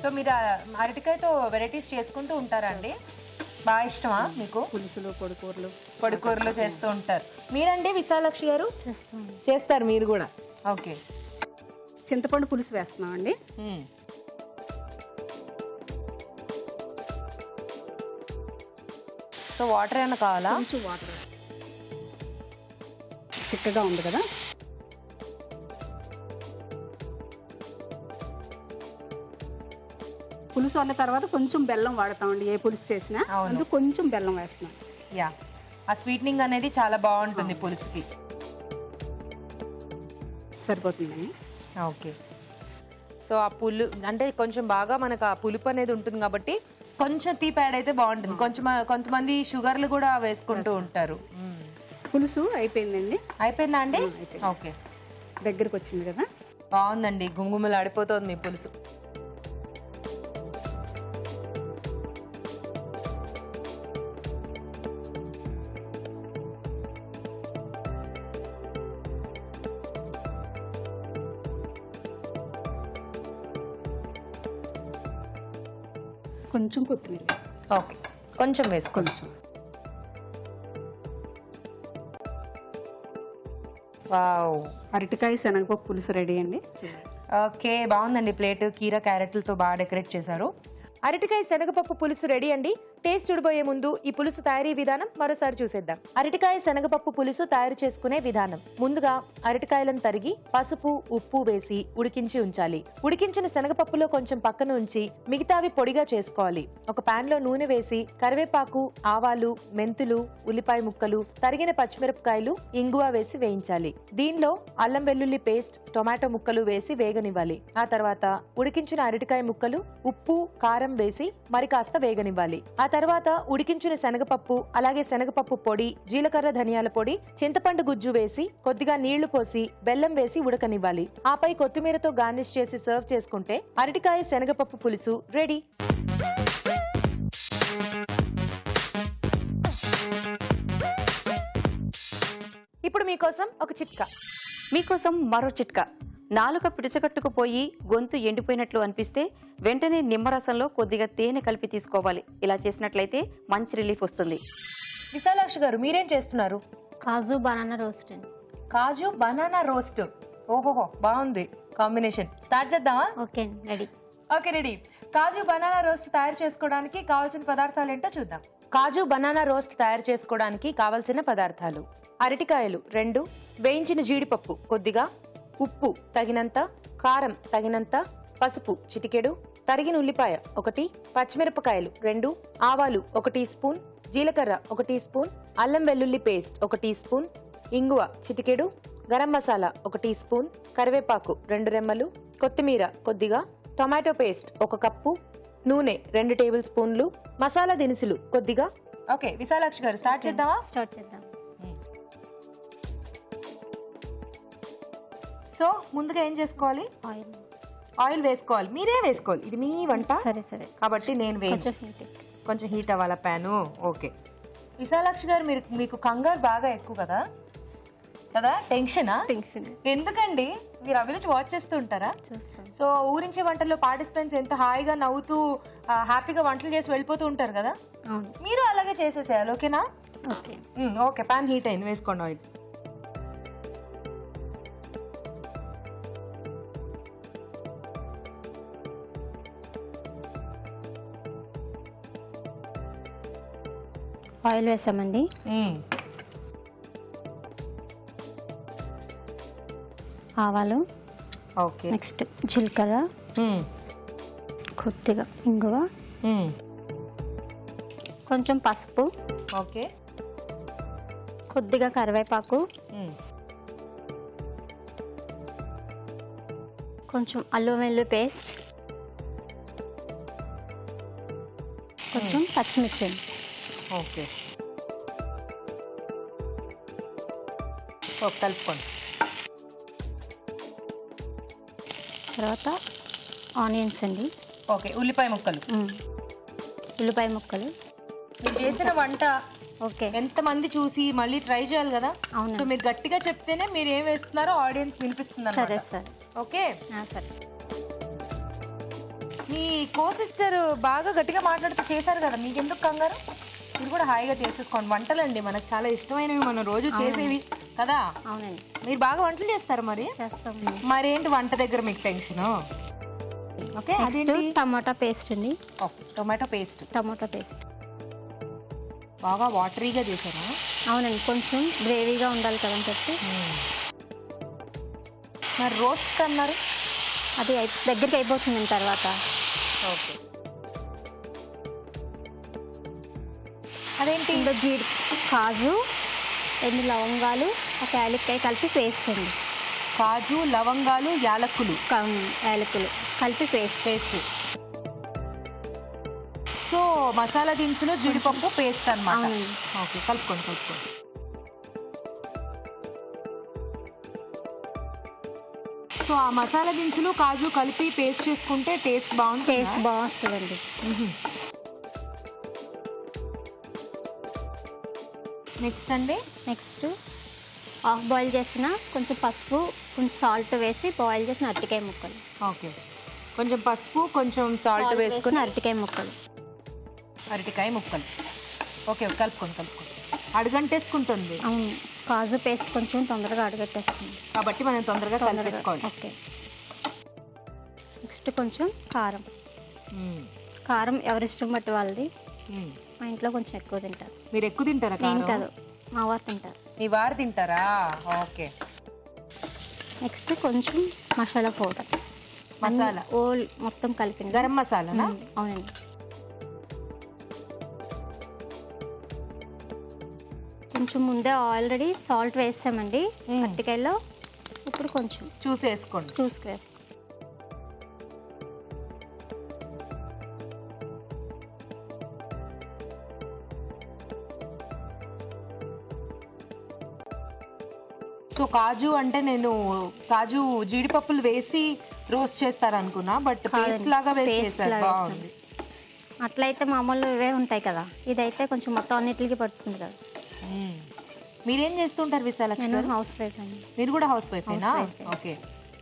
సో మీరు అరటికాయతో వెరైటీస్ చేసుకుంటూ ఉంటారా అండి? బాగా ఇష్టమా మీకు? పులుసులు, పొడికూరలు చేస్తూ ఉంటారు. మీరండి విశాలాక్షి గారు? చేస్తారు మీరు కూడా. ఓకే. చింతపండు పులుసు వేస్తున్నామండి. సో వాటర్ ఏమైనా కావాలా? కొంచెం వాటర్. చిక్కగా ఉంది కదా. పులుసు అన్న తర్వాత కొంచెం బెల్లం వాడతామండి, ఏ పులుసు చేసినా. అందుకు కొంచెం బెల్లం వేస్తున్నాం. యా, ఆ స్వీట్నింగ్ అనేది చాలా బాగుంటుంది పులుసుకి. సరిపోతుందండి. ఓకే. సో ఆ అంటే కొంచెం బాగా మనకు ఆ పులుపు అనేది ఉంటుంది కాబట్టి కొంచెం తీపి యాడ్ అయితే బాగుంటుంది. కొంతమంది షుగర్లు కూడా వేసుకుంటూ ఉంటారు. పులుసు అయిపోయిందండి. అయిపోయిందా అండి? ఓకే, దగ్గరకు వచ్చింది కదా. బాగుందండి, గుంగుమలు ఆడిపోతుంది మీ పులుసు. కొంచెం కొత్తిమీర వేసి. ఓకే, కొంచెం వేసుకోండి. కొంచెం. వావ్, అరటికాయ శనగపప్పు పులుసు రెడీ అండి. ఓకే, బాగుందండి. ప్లేట్ కీర క్యారెట్లతో బాగా డెకరేట్ చేశారు. అరటికాయ శనగపప్పు పులుసు రెడీ అండి. టేస్ట్ చూడబోయే ముందు ఈ పులుసు తయారీ విధానం మరోసారి చూసేద్దాం. అరటికాయ శనగపప్పు పులుసు తయారు చేసుకునే విధానం. ముందుగా అరటికాయలను తరిగి పసుపు, ఉప్పు వేసి ఉడికించి ఉంచాలి. ఉడికించిన శనగపప్పులో కొంచెం పక్కన ఉంచి మిగతావి పొడిగా చేసుకోవాలి. ఒక పాన్ లో నూనె వేసి కరివేపాకు, ఆవాలు, మెంతులు, ఉల్లిపాయ ముక్కలు, తరిగిన పచ్చిమిరపకాయలు, ఇంగువ వేసి వేయించాలి. దీనిలో అల్లం వెల్లుల్లి పేస్ట్, టొమాటో ముక్కలు వేసి వేగనివ్వాలి. ఆ తర్వాత ఉడికించిన అరటికాయ ముక్కలు, ఉప్పు, కారం వేసి మరి కాస్త వేగనివ్వాలి. ఆ తర్వాత ఉడికించిన శనగపప్పు, అలాగే శనగపప్పు పొడి, జీలకర్ర ధనియాల పొడి, చింతపండు గుజ్జు వేసి కొద్దిగా నీళ్లు పోసి బెల్లం వేసి ఉడకనివ్వాలి. ఆపై కొత్తిమీరతో గార్నిష్ చేసి సర్వ్ చేసుకుంటే అరటికాయ శనగపప్పు పులుసు రెడీ. ఇప్పుడు మీకోసం ఒక చిట్కా. మీకోసం మరో చిట్కా. నాలుక పిడిచకట్టుకుపోయి గొంతు ఎండిపోయినట్లు అనిపిస్తే వెంటనే నిమ్మరసంలో కొద్దిగా తేనె కలిపి తీసుకోవాలి. ఇలా చేసినట్లయితే మంచి రిలీఫ్ వస్తుంది. విశాలాక్షి గారు మీరేం చేస్తున్నారు? కాజు బనానా రోస్ట్ అండి. కాజు బనానా రోస్ట్. ఓహోహో, బాగుంది కాంబినేషన్. స్టార్ట్ చేద్దామా? Okay, ready. Okay, ready. కాజు బనానా రోస్ట్ తయారు చేసుకోవడానికి కావాల్సిన పదార్థాలు ఏంటో చూద్దాం. కాజు బనానా రోస్ట్ తయారు చేసుకోవడానికి కావలసిన పదార్థాలు: అరటికాయలు 2, వేయించిన జీడిపప్పు కొద్దిగా, ఉప్పు తగినంత, కారం తగినంత, పసుపు చిటికెడు, తరిగిన ఉల్లిపాయ 1, పచ్చిమిరపకాయలు 2, ఆవాలు 1 టీ స్పూన్, జీలకర్ర 1 టీ స్పూన్, అల్లం వెల్లుల్లి పేస్ట్ 1 టీ స్పూన్, ఇంగువ చిటికెడు, గరం మసాలా 1 టీ స్పూన్, కరివేపాకు 2 రెమ్మలు, కొత్తిమీర కొద్దిగా, టొమాటో పేస్ట్ 1 కప్పు, నూనె 2 టేబుల్ స్పూన్లు, మసాలా దినుసులు కొద్దిగా. ఓకే విశాలాక్షి గారు స్టార్ట్ చేద్దామా? స్టార్ట్ చేద్దాం. సో ముందుగా ఏం చేసుకోవాలి? ఆయిల్. ఆయిల్ వేసుకోవాలి. మీరే వేసుకోవాలి, ఇది మీ వంట సరే సరే. కాబట్టి నేను కొంచెం heat. కొంచెం హీట్ అవ్వాలా ప్యాను. ఓకే విశాలాక్షి గారు మీకు కంగారు బాగా ఎక్కువ కదా కదా? టెన్షనా? టెన్షన్ ఎందుకండి? మీరు అభిరుచి వాచ్ చేస్తూ ఉంటారా? చూస్తాం. సో ఊరించే వంటల్లో పార్టిసిపెంట్స్ ఎంత హాయిగా నవ్వుతూ హ్యాపీగా వంటలు చేసి వెళ్ళిపోతూ ఉంటారు కదా, అవును. మీరు అలాగే చేసేసేయాలి. ఓకేనా? ఓకే. ఓకే ప్యాన్ హీట్ అయింది, వేసుకోండి ఆయిల్. ఆయిల్ వేసామండి. ఆవాలు, ఓకే నెక్స్ట్ జీలకర్ర, కొద్దిగా ఇంగువ, కొంచెం పసుపు, ఓకే కొద్దిగా కరివేపాకు, కొంచెం అల్లం వెల్లుల్లి పేస్ట్, కొంచెం పచ్చిమిర్చి. ఓకే కలుపుకోండి. తర్వాత ఆనియన్స్ అండి. ఓకే ఉల్లిపాయ ముక్కలు. ఉల్లిపాయ ముక్కలు. మీరు చేసిన వంట ఓకే. ఎంతమంది చూసి మళ్ళీ ట్రై చేయాలి కదా, అవును. సో మీరు గట్టిగా చెప్తేనే మీరు ఏం వేస్తున్నారో ఆడియన్స్ వినిపిస్తుంది సరే అన్నమాట. సరే. ఓకే సరే. మీ కో సిస్టర్ బాగా గట్టిగా మాట్లాడుతూ చేశారు కదా, మీకు ఎందుకు కంగారు? మీరు కూడా హాయిగా చేసేసుకోండి. వంటలండి మనకు చాలా ఇష్టమైనవి, మనం రోజు చేసేవి కదా. అవునండి. మీరు బాగా వంటలు చేస్తారు మరి. చేస్తామండి. మరేంటి వంట దగ్గర మీకు టెన్షన్? ఓకే అదేంటి? టమాటా పేస్ట్ అండి. Tomato paste. టమాటా పేస్ట్ బాగా వాటరీగా చేశారా? అవునండి, కొంచెం గ్రేవీగా ఉండాలి కదని చెప్పి. మరి రోస్ట్ అన్నారు, అది దగ్గరికి అయిపోతుంది తర్వాత. ఓకే అదేంటి? ఇందులో కాజు, 2 లవంగాలు, ఒక యాలక్కాయ కలిపి పేస్ట్ అండి. కాజు, లవంగాలు, యాలక్కులు యాలకులు కలిపి పేస్ట్. సో మసాలా దినుసులు, జీడిపప్పు పేస్ట్ అన్నమాట. అవునండి. ఓకే కలుపుకోండి. సో ఆ మసాలా దినుసులు, కాజు కలిపి పేస్ట్ చేసుకుంటే టేస్ట్ బాగుంటుంది. టేస్ట్ బాగుంటుందండి. నెక్స్ట్ అండి, నెక్స్ట్ హాఫ్ బాయిల్ చేసిన కొంచెం పసుపు, కొంచెం సాల్ట్ వేసి బాయిల్ చేసిన అరటికాయ ముక్కలు. ఓకే కొంచెం పసుపు, కొంచెం సాల్ట్ వేసుకుని అరటికాయ ముక్కలు. అరటికాయ ముక్కలు. ఓకే కలుపుకోండి. అడుగంటేసుకుంటుంది. అవును, కాజు పేస్ట్ కొంచెం తొందరగా అడుగట్టేస్తుంది కాబట్టి మనం తొందరగా కలిపేసుకోవాలి. ఓకే నెక్స్ట్ కొంచెం కారం ఎవరిష్టం బట్టి వాళ్ళది. మా ఇంట్లో కొంచెం ఎక్కువ తింటారు. మీరు ఎక్కువ తింటారా? నేను కాదు, మా వారు తింటారు. మీ వారు తింటారా? ఓకే నెక్స్ట్ కొంచెం మసాలా పౌడర్. మసాలా ఓల్ మొత్తం కలిపి గరం మసాలానా? అవునండి. కొంచెం ముందే ఆల్రెడీ సాల్ట్ వేసామండి అరటికాయలో. ఇప్పుడు కొంచెం చూసేసుకోండి. చూసుకో. సో కాజు అంటే నేను కాజు జీడిపప్పులు వేసి రోస్ట్ చేస్తారనుకున్నా, బట్ పేస్ట్ లాగా వేసి చేశారు. బాగుంది. అట్లయితే మామూలు ఇవే ఉంటాయి కదా, ఇదైతే కొంచెం మొత్తం అన్నిటికి పడుతుంది కదా. మీరేం చేస్తుంటారు విశాలక్ష్మి గారు? హౌస్ వైఫ్ అండి. మీరు కూడా హౌస్ వైఫేనా? ఓకే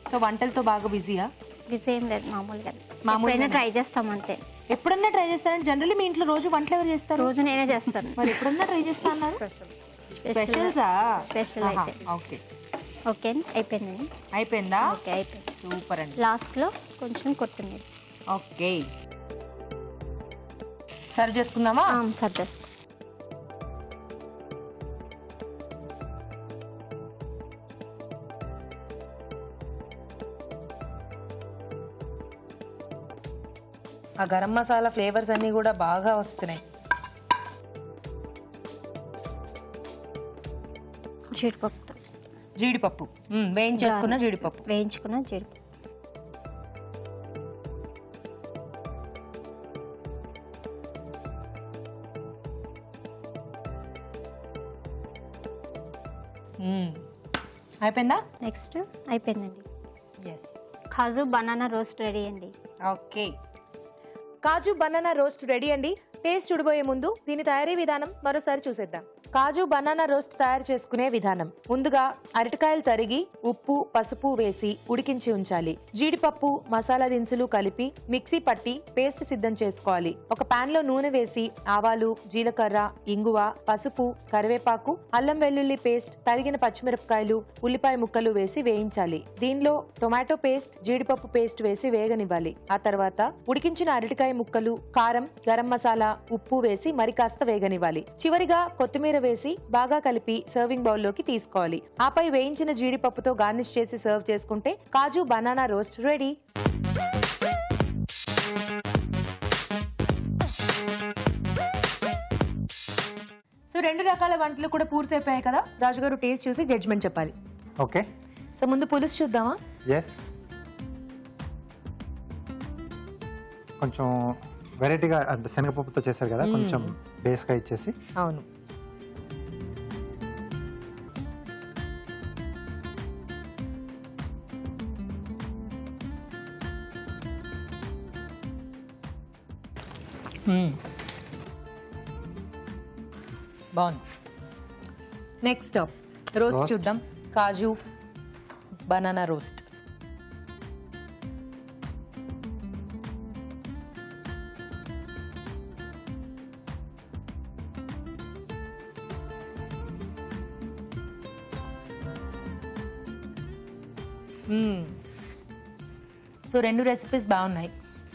సో వంటలతో బాగా బిజీయా? బిజీ ఏం లేదు, మామూలుగా ట్రై చేస్తాం అంతే. ఎప్పుడన్నా ట్రై చేస్తారంటే జనరల్లీ మీ ఇంట్లో రోజు వంటలు ఎవరు చేస్తారు? రోజు నేనే చేస్తాను. మరి ఎప్పుడన్నా ట్రై చేస్తా అన్నారు? స్పెషల్సా? స్పెషల్ అయితే. ఓకే ఓకే అయిపోయిందండి. అయిపోయిందా? ఓకే అయిపోయింది. సూపర్ అండి. లాస్ట్లో కొంచెం కొత్తిమీర. ఓకే సర్వ్ చేసుకుందామా? సర్వ్ చేసుకో. ఆ గరం మసాలా ఫ్లేవర్స్ అన్నీ కూడా బాగా వస్తున్నాయి. జీడిపప్పు. జీడిపప్పు వేయించేసుకున్న జీడిపప్పు. వేయించుకున్న జీడిపప్పు. అయిపోయిందా? నెక్స్ట్ అయిపోయిందండి. ఎస్. కాజు బనానా రోస్ట్ రెడీ అండి. ఓకే, కాజు బనానా రోస్ట్ రెడీ అండి. టేస్ట్ చూడబోయే ముందు దీని తయారీ విధానం మరోసారి చూసేద్దాం. కాజు బనానా రోస్ట్ తయారు చేసుకునే విధానం: ముందుగా అరటికాయలు తరిగి ఉప్పు పసుపు వేసి ఉడికించి ఉంచాలి. జీడిపప్పు మసాలా దినుసులు కలిపి మిక్సీ పట్టి పేస్ట్ సిద్ధం చేసుకోవాలి. ఒక పాన్ లో నూనె వేసి ఆవాలు, జీలకర్ర, ఇంగువ, పసుపు, కరివేపాకు, అల్లం వెల్లుల్లి పేస్ట్, తరిగిన పచ్చిమిరపకాయలు, ఉల్లిపాయ ముక్కలు వేసి వేయించాలి. దీనిలో టొమాటో పేస్ట్, జీడిపప్పు పేస్ట్ వేసి వేగనివ్వాలి. ఆ తర్వాత ఉడికించిన అరటికాయ ముక్కలు, కారం, గరం మసాలా, ఉప్పు వేసి మరి కాస్త వేగనివ్వాలి. చివరిగా కొత్తిమీర వేసి బాగా కలిపి సర్వింగ్ బౌల్ లోకి తీసుకోవాలి. ఆపై వేయించిన జీడిపప్పుతో గార్నిష్ చేసి సర్వ్ చేసుకుంటే కాజు బనానా రోస్ట్ రెడీ. సో 2 రకాల వంటలు కూడా పూర్తయిపోయాయి కదా. రాజుగారు టేస్ట్ చూసి జడ్జ్మెంట్ చెప్పాలి. ఓకే, సో ముందు పులుసు చూద్దామా? ఎస్. కొంచెం వెరైటీగా అంటే శనగపప్పుతో చేశారు కదా, కొంచెం బేస్గా ఇచ్చేసి. అవును. బాగుంది. నెక్స్ట్ రోస్ట్ చూద్దాం. కాజు బనానా రోస్ట్. సో 2 రెసిపీస్ బాగున్నాయి.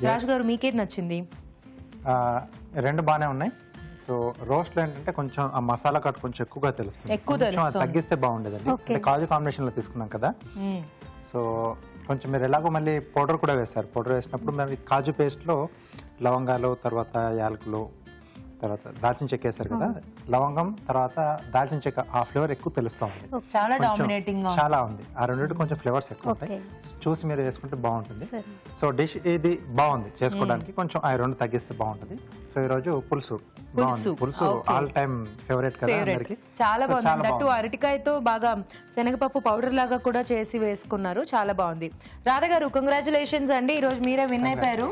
రాజు గారు మీకేది నచ్చింది? 2 బాగానే ఉన్నాయి. సో రోస్ట్ లో ఏంటంటే కొంచెం ఆ మసాలా కట్ కొంచెం ఎక్కువగా తెలుస్తుంది. కొంచెం తగ్గిస్తే బాగుండేదండి. అంటే కాజు కాంబినేషన్ లో తీసుకున్నాం కదా, సో కొంచెం మీరు ఎలాగో మళ్ళీ పౌడర్ కూడా వేస్తారు. పౌడర్ వేసినప్పుడు మరి కాజు పేస్ట్ లో లవంగాలు, తర్వాత యాలకులు, తర్వాత దాల్చిన చెక్క వేస్తారు కదా, లవంగం తర్వాత దాల్చిన చెక్క, ఆ ఫ్లేవర్ ఎక్కువ తెలుస్తూ ఉంది. చాలా డామినేటింగ్ చాలా ఉంది. ఆ రెండింటి కొంచెం ఫ్లేవర్స్ ఎక్కువ ఉంటాయి. చూసి మీరు వేసుకుంటే బాగుంటుంది. సో డిష్ ఇది బాగుంది చేసుకోవడానికి. కొంచెం ఆ 2 తగ్గిస్తే బాగుంటుంది. సో ఈ రోజు పులుసు పులుసు ఆల్ టైమ్ ఫేవరెట్ కదా అందరికి. చాలా బాగుంది. దట్టు అరటికాయతో బాగా శనగపప్పు పౌడర్ లాగా కూడా చేసి వేసుకున్నారు. చాలా బాగుంది. రాధ గారు కంగ్రాచులేషన్స్ అండి, ఈ రోజు మీరే విన్ అయిపోయారు.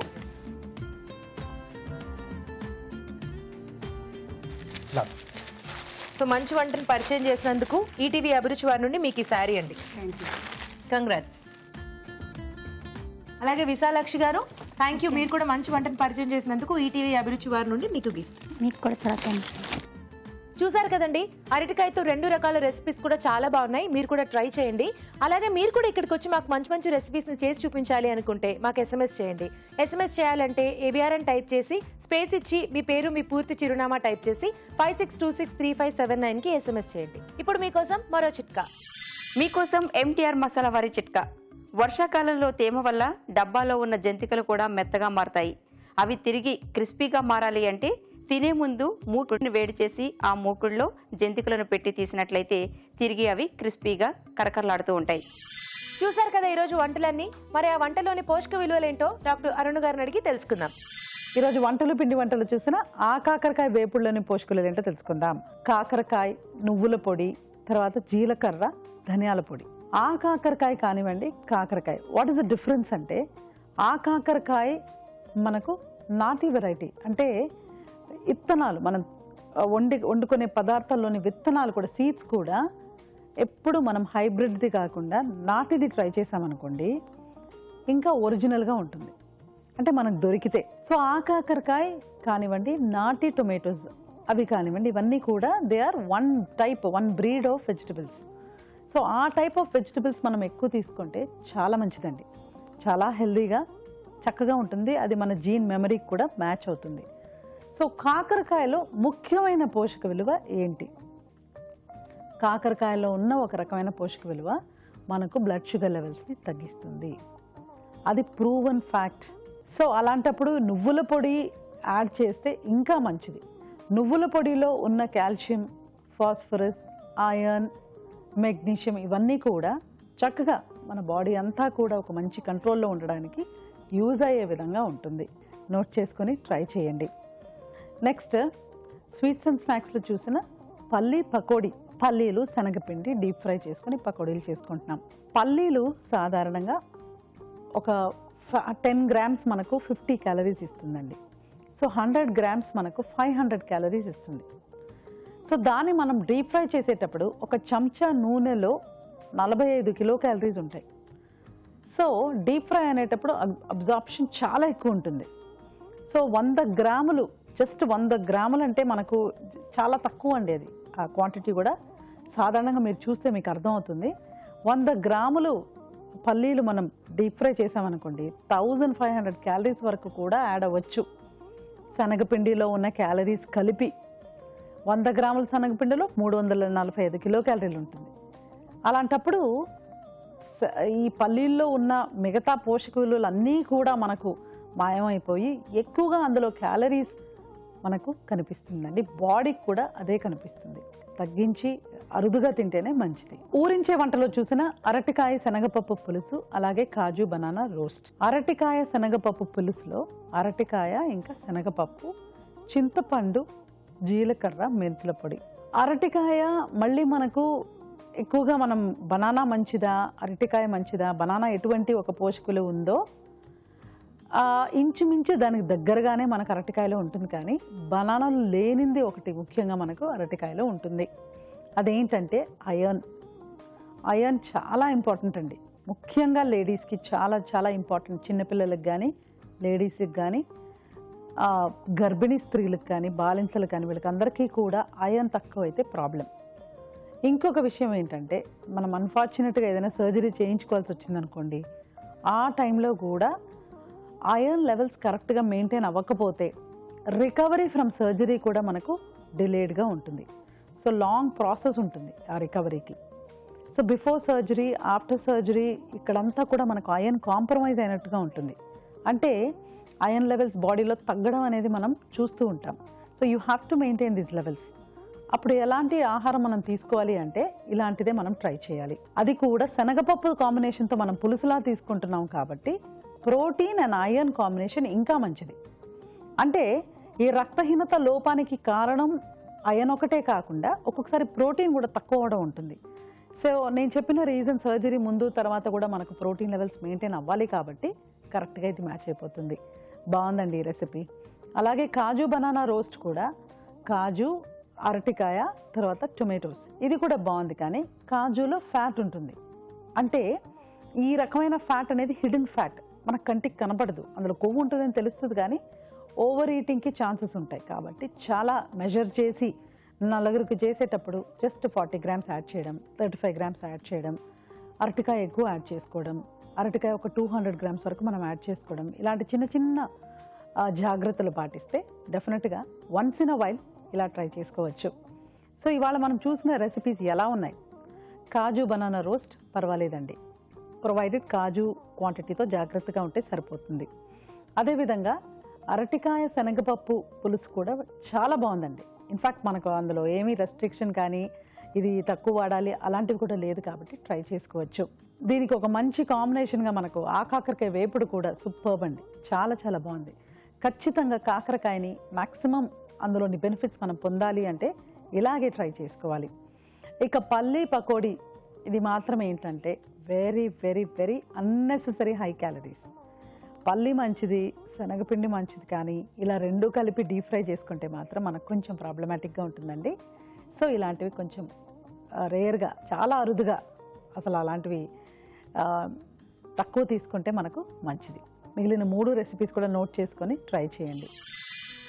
సో మంచి వంటను పరిచయం చేసినందుకు ఈటీవీ అభిరుచి వారి నుండి మీకు ఈ శారీ అండి. కంగ్రాట్స్. అలాగే విశాలాక్షి గారు థ్యాంక్ యూ, మీరు కూడా మంచి వంటను పరిచయం చేసినందుకు ఈటీవీ అభిరుచి వారి నుండి మీకు గిఫ్ట్. మీకు కూడా చాలా థ్యాంక్స్. చూసారు కదండి, అరటికాయతో 2 రకాల రెసిపీస్ కూడా చాలా బాగున్నాయి. మీరు కూడా ట్రై చేయండి. అలాగే మీరు కూడా ఇక్కడికి వచ్చి మాకు మంచి మంచి రెసిపీస్ని చేసి చూపించాలి అనుకుంటే మాకు SMS చేయండి. SMS చేయాలంటే ABR అని టైప్ చేసి స్పేస్ ఇచ్చి మీ పేరు, మీ పూర్తి చిరునామా టైప్ చేసి 56263579కి SMS చేయండి. ఇప్పుడు మీకోసం మరో చిట్కా. మీకోసం MTR మసాలా వారి చిట్కా. వర్షాకాలంలో తేమ వల్ల డబ్బాలో ఉన్న జంతికలు కూడా మెత్తగా మారతాయి. అవి తిరిగి క్రిస్పీగా మారాలి అంటే తినే ముందు మూకుడిని వేడి చేసి ఆ మూకుడిలో జంతికలను పెట్టి తీసినట్లయితే తిరిగి అవి క్రిస్పీగా కరకరలాడుతూ ఉంటాయి. చూసారు కదా ఈరోజు వంటలన్నీ. మరి ఆ వంటలోని పోషక విలువలేంటో డాక్టర్ అరుణ్ గారిని అడిగి తెలుసుకుందాం. ఈరోజు వంటలు పిండి వంటలు చూసిన ఆ కాకరకాయ వేపుడులోని పోషకులు ఏంటో తెలుసుకుందాం. కాకరకాయ, నువ్వుల పొడి, తర్వాత జీలకర్ర, ధనియాల పొడి. ఆ కాకరకాయ కానివ్వండి, కాకరకాయ వాట్ ఈస్ ద డిఫరెన్స్ అంటే ఆ కాకరకాయ మనకు నాటి వెరైటీ, అంటే విత్తనాలు మనం వండుకునే పదార్థాల్లోని విత్తనాలు కూడా, సీడ్స్ కూడా ఎప్పుడు మనం హైబ్రిడ్ది కాకుండా నాటిది ట్రై చేసామనుకోండి ఇంకా ఒరిజినల్గా ఉంటుంది, అంటే మనకు దొరికితే. సో ఆ కాకరకాయ కానివ్వండి, నాటి టొమాటోస్ అవి కానివ్వండి, ఇవన్నీ కూడా they are one breed of vegetables. So ఆ టైప్ ఆఫ్ వెజిటబుల్స్ మనం ఎక్కువ తీసుకుంటే చాలా మంచిదండి, చాలా హెల్దీగా చక్కగా ఉంటుంది. అది మన జీన్ మెమరీకి కూడా మ్యాచ్ అవుతుంది. సో కాకరకాయలో ముఖ్యమైన పోషక విలువ ఏంటి? కాకరకాయలో ఉన్న ఒక రకమైన పోషక విలువ మనకు బ్లడ్ షుగర్ లెవెల్స్ని తగ్గిస్తుంది. అది ప్రూవన్ ఫ్యాక్ట్. సో అలాంటప్పుడు నువ్వుల పొడి యాడ్ చేస్తే ఇంకా మంచిది. నువ్వుల పొడిలో ఉన్న కాల్షియం, ఫాస్ఫరస్, ఐరన్, మెగ్నీషియం ఇవన్నీ కూడా చక్కగా మన బాడీ అంతా కూడా ఒక మంచి కంట్రోల్లో ఉండడానికి యూజ్ అయ్యే విధంగా ఉంటుంది. నోట్ చేసుకొని ట్రై చేయండి. నెక్స్ట్ స్వీట్స్ అండ్ స్నాక్స్లో చూసిన పల్లీ పకోడీ. పల్లీలు శనగపిండి డీప్ ఫ్రై చేసుకొని పకోడీలు చేసుకుంటున్నాం. పల్లీలు సాధారణంగా ఒక 10 గ్రామ్స్ మనకు 50 క్యాలరీస్ ఇస్తుందండి. సో 100 గ్రామ్స్ మనకు 500 క్యాలరీస్ ఇస్తుంది. సో దాన్ని మనం డీప్ ఫ్రై చేసేటప్పుడు ఒక చెంచా నూనెలో 45 కిలో క్యాలరీస్ ఉంటాయి. సో డీప్ ఫ్రై అనేటప్పుడు అబ్జార్ప్షన్ చాలా ఎక్కువ ఉంటుంది. సో 100 గ్రాములు, జస్ట్ 100 గ్రాములు అంటే మనకు చాలా తక్కువ అండి. అది ఆ క్వాంటిటీ కూడా సాధారణంగా మీరు చూస్తే మీకు అర్థమవుతుంది. 100 గ్రాములు పల్లీలు మనం డీప్ ఫ్రై చేసామనుకోండి 1500 క్యాలరీస్ వరకు కూడా యాడ్ అవ్వచ్చు. శనగపిండిలో ఉన్న క్యాలరీస్ కలిపి 100 గ్రాముల శనగపిండిలో 345 కిలో క్యాలరీలు ఉంటుంది. అలాంటప్పుడు ఈ పల్లీల్లో ఉన్న మిగతా పోషక విలువలు అన్నీ కూడా మనకు మాయమైపోయి ఎక్కువగా అందులో క్యాలరీస్ మనకు కనిపిస్తుందండి. బాడీకి కూడా అదే కనిపిస్తుంది. తగ్గించి అరుదుగా తింటేనే మంచిది. ఊరించే వంటలో చూసిన అరటికాయ శనగపప్పు పులుసు, అలాగే కాజు బనానా రోస్ట్. అరటికాయ శనగపప్పు పులుసులో అరటికాయ ఇంకా శనగపప్పు, చింతపండు, జీలకర్ర, మెంతుల పొడి. అరటికాయ మళ్ళీ మనకు ఎక్కువగా మనం బనానా మంచిదా, అరటికాయ మంచిదా, బనానా ఎటువంటి ఒక పోషకులు ఉందో ఇంచుమించు దానికి దగ్గరగానే మనకు అరటికాయలో ఉంటుంది. కానీ బనానాలు లేనిది ఒకటి ముఖ్యంగా మనకు అరటికాయలో ఉంటుంది. అదేంటంటే ఐరన్. ఐరన్ చాలా ఇంపార్టెంట్ అండి. ముఖ్యంగా లేడీస్కి చాలా చాలా ఇంపార్టెంట్. చిన్నపిల్లలకు కానీ, లేడీస్కి కానీ, గర్భిణీ స్త్రీలకు కానీ, బాలింతలకు కానీ, వీళ్ళకి అందరికీ కూడా ఐరన్ తక్కువ అయితే ప్రాబ్లం. ఇంకొక విషయం ఏంటంటే మనం అన్ఫార్చునేట్గా ఏదైనా సర్జరీ చేయించుకోవాల్సి వచ్చిందనుకోండి, ఆ టైంలో కూడా ఐరన్ లెవెల్స్ కరెక్ట్గా మెయింటైన్ అవ్వకపోతే రికవరీ ఫ్రమ్ సర్జరీ కూడా మనకు డిలేడ్గా ఉంటుంది. సో లాంగ్ ప్రాసెస్ ఉంటుంది ఆ రికవరీకి. So before surgery, after surgery ఇక్కడంతా కూడా మనకు ఐరన్ కాంప్రమైజ్ అయినట్టుగా ఉంటుంది. అంటే ఐరన్ లెవెల్స్ బాడీలో తగ్గడం అనేది మనం చూస్తూ ఉంటాం. So you have to maintain these levels. అప్పుడు ఎలాంటి ఆహారం మనం తీసుకోవాలి అంటే ఇలాంటిదే మనం ట్రై చేయాలి. అది కూడా శనగపప్పు కాంబినేషన్తో మనం పులుసులా తీసుకుంటున్నాం కాబట్టి ప్రోటీన్ అండ్ ఐరన్ కాంబినేషన్ ఇంకా మంచిది. అంటే ఈ రక్తహీనత లోపానికి కారణం ఐరన్ ఒకటే కాకుండా ఒక్కొక్కసారి ప్రోటీన్ కూడా తక్కువ అవడం ఉంటుంది. సో నేను చెప్పిన రీజన్ సర్జరీ ముందు తర్వాత కూడా మనకు ప్రోటీన్ లెవెల్స్ మెయింటైన్ అవ్వాలి కాబట్టి కరెక్ట్గా ఇది మ్యాచ్ అయిపోతుంది. బాగుందండి ఈ రెసిపీ. అలాగే కాజు బనానా రోస్ట్ కూడా కాజు, అరటికాయ, తర్వాత టొమాటోస్, ఇది కూడా బాగుంది. కానీ కాజులో ఫ్యాట్ ఉంటుంది. అంటే ఈ రకమైన ఫ్యాట్ అనేది హిడెన్ ఫ్యాట్, మన కంటికి కనపడదు. అందులో కొవ్వు ఉంటుందని తెలుస్తుంది కానీ ఓవర్ ఈటింగ్కి ఛాన్సెస్ ఉంటాయి. కాబట్టి చాలా మెజర్ చేసి నలుగురికి చేసేటప్పుడు జస్ట్ 40 గ్రామ్స్ యాడ్ చేయడం, 35 గ్రామ్స్ యాడ్ చేయడం, అరటికాయ ఎక్కువ యాడ్ చేసుకోవడం, అరటికాయ ఒక 200 గ్రామ్స్ వరకు మనం యాడ్ చేసుకోవడం, ఇలాంటి చిన్న చిన్న జాగ్రత్తలు పాటిస్తే డెఫినెట్గా వన్స్ ఇన్ అ వైల్ ఇలా ట్రై చేసుకోవచ్చు. సో ఇవాళ మనం చూసిన రెసిపీస్ ఎలా ఉన్నాయి? కాజు బనానా రోస్ట్ పర్వాలేదండి, ప్రొవైడెడ్ కాజు క్వాంటిటీతో జాగ్రత్తగా ఉంటే సరిపోతుంది. అదేవిధంగా అరటికాయ శనగపప్పు పులుసు కూడా చాలా బాగుందండి. ఇన్ఫ్యాక్ట్ మనకు అందులో ఏమీ రెస్ట్రిక్షన్ కానీ ఇది తక్కువ వాడాలి అలాంటివి కూడా లేదు కాబట్టి ట్రై చేసుకోవచ్చు. దీనికి ఒక మంచి కాంబినేషన్గా మనకు కాకరకాయ వేపుడు కూడా సూపర్బ్ అండి, చాలా చాలా బాగుంది. ఖచ్చితంగా కాకరకాయని మ్యాక్సిమం అందులోని బెనిఫిట్స్ మనం పొందాలి అంటే ఇలాగే ట్రై చేసుకోవాలి. ఇక పల్లీ పకోడీ, ఇది మాత్రం ఏంటంటే very very very unnecessary high calories. పల్లి మంచిది, శనగపిండి మంచిది, కానీ ఇలా రెండు కలిపి డీప్ ఫ్రై చేసుకుంటే మాత్రం మనకు కొంచెం ప్రాబ్లమాటిక్గా ఉంటుందండి. సో ఇలాంటివి కొంచెం రేర్గా, చాలా అరుదుగా, అసలు అలాంటివి తక్కువ తీసుకుంటే మనకు మంచిది. మిగిలిన 3 రెసిపీస్ కూడా నోట్ చేసుకొని ట్రై చేయండి.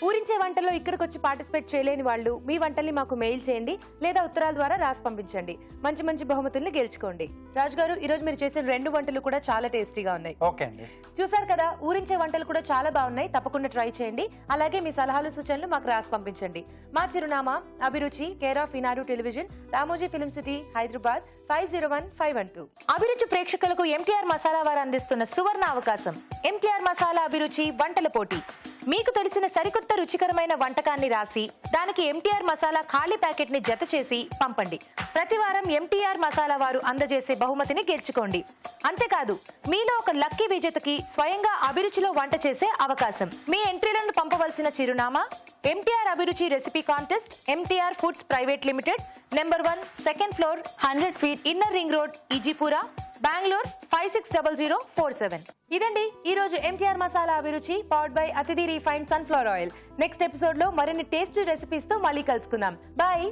ఊరించే వంటల్లో ఇక్కడికి వచ్చి పార్టిసిపేట్ చేయలేని వాళ్ళు మీ వంటల్ని మాకు మెయిల్ చేయండి లేదా ఉత్తరాల ద్వారా రాసి పంపించండి. మంచి మంచి బహుమతుల్ని గెలుచుకోండి. రాజు గారు, ఈ రోజు మీరు చేసిన 2 వంటలు కూడా చాలా టేస్టీగా ఉన్నాయి. ఓకే అండి, చూసారు కదా, ఊరించే వంటలు కూడా చాలా బాగున్నాయి. తప్పకుండా ట్రై చేయండి. అలాగే మీ సలహాలు సూచనలు మాకు రాసి పంపించండి. మా చిరునామా అభిరుచి, care of Eenadu television, Ramoji film city, Hyderabad 501512. అభిరుచి ప్రేక్షకులకు ఎంటీఆర్ మసాలా వారు అందిస్తున్న సువర్ణ అవకాశం. ఎంటీఆర్ మసాలా అభిరుచి వంటల పోటీ మీకు తెలిసిన సరికొత్త రుచికరమైన వంటకాన్ని రాసి దానికి ఎంటీఆర్ మసాలా ఖాళీ ప్యాకెట్ ని జత చేసి పంపండి. ప్రతి వారం ఎంటీఆర్ మసాలా వారు అందజేసే బహుమతిని గెలుచుకోండి. అంతేకాదు మీలో ఒక లక్కీ విజేతకి స్వయంగా అభిరుచిలో వంట చేసే అవకాశం. మీ ఎంట్రీలను పంపవలసిన చిరునామా MTR Abhiruchi recipe contest, MTR foods private limited, number 1, second floor, 100 feet, inner ring road, Ejipura, Bengaluru 560047. ఇదండి ఈ రోజు MTR masala Abhiruchi powered by Athidhi refined sunflower oil. Next episode లో మరిన్ని టేస్టీ రెసిపీస్ తో మళ్ళీ కలుసుకుందాం. బాయ్.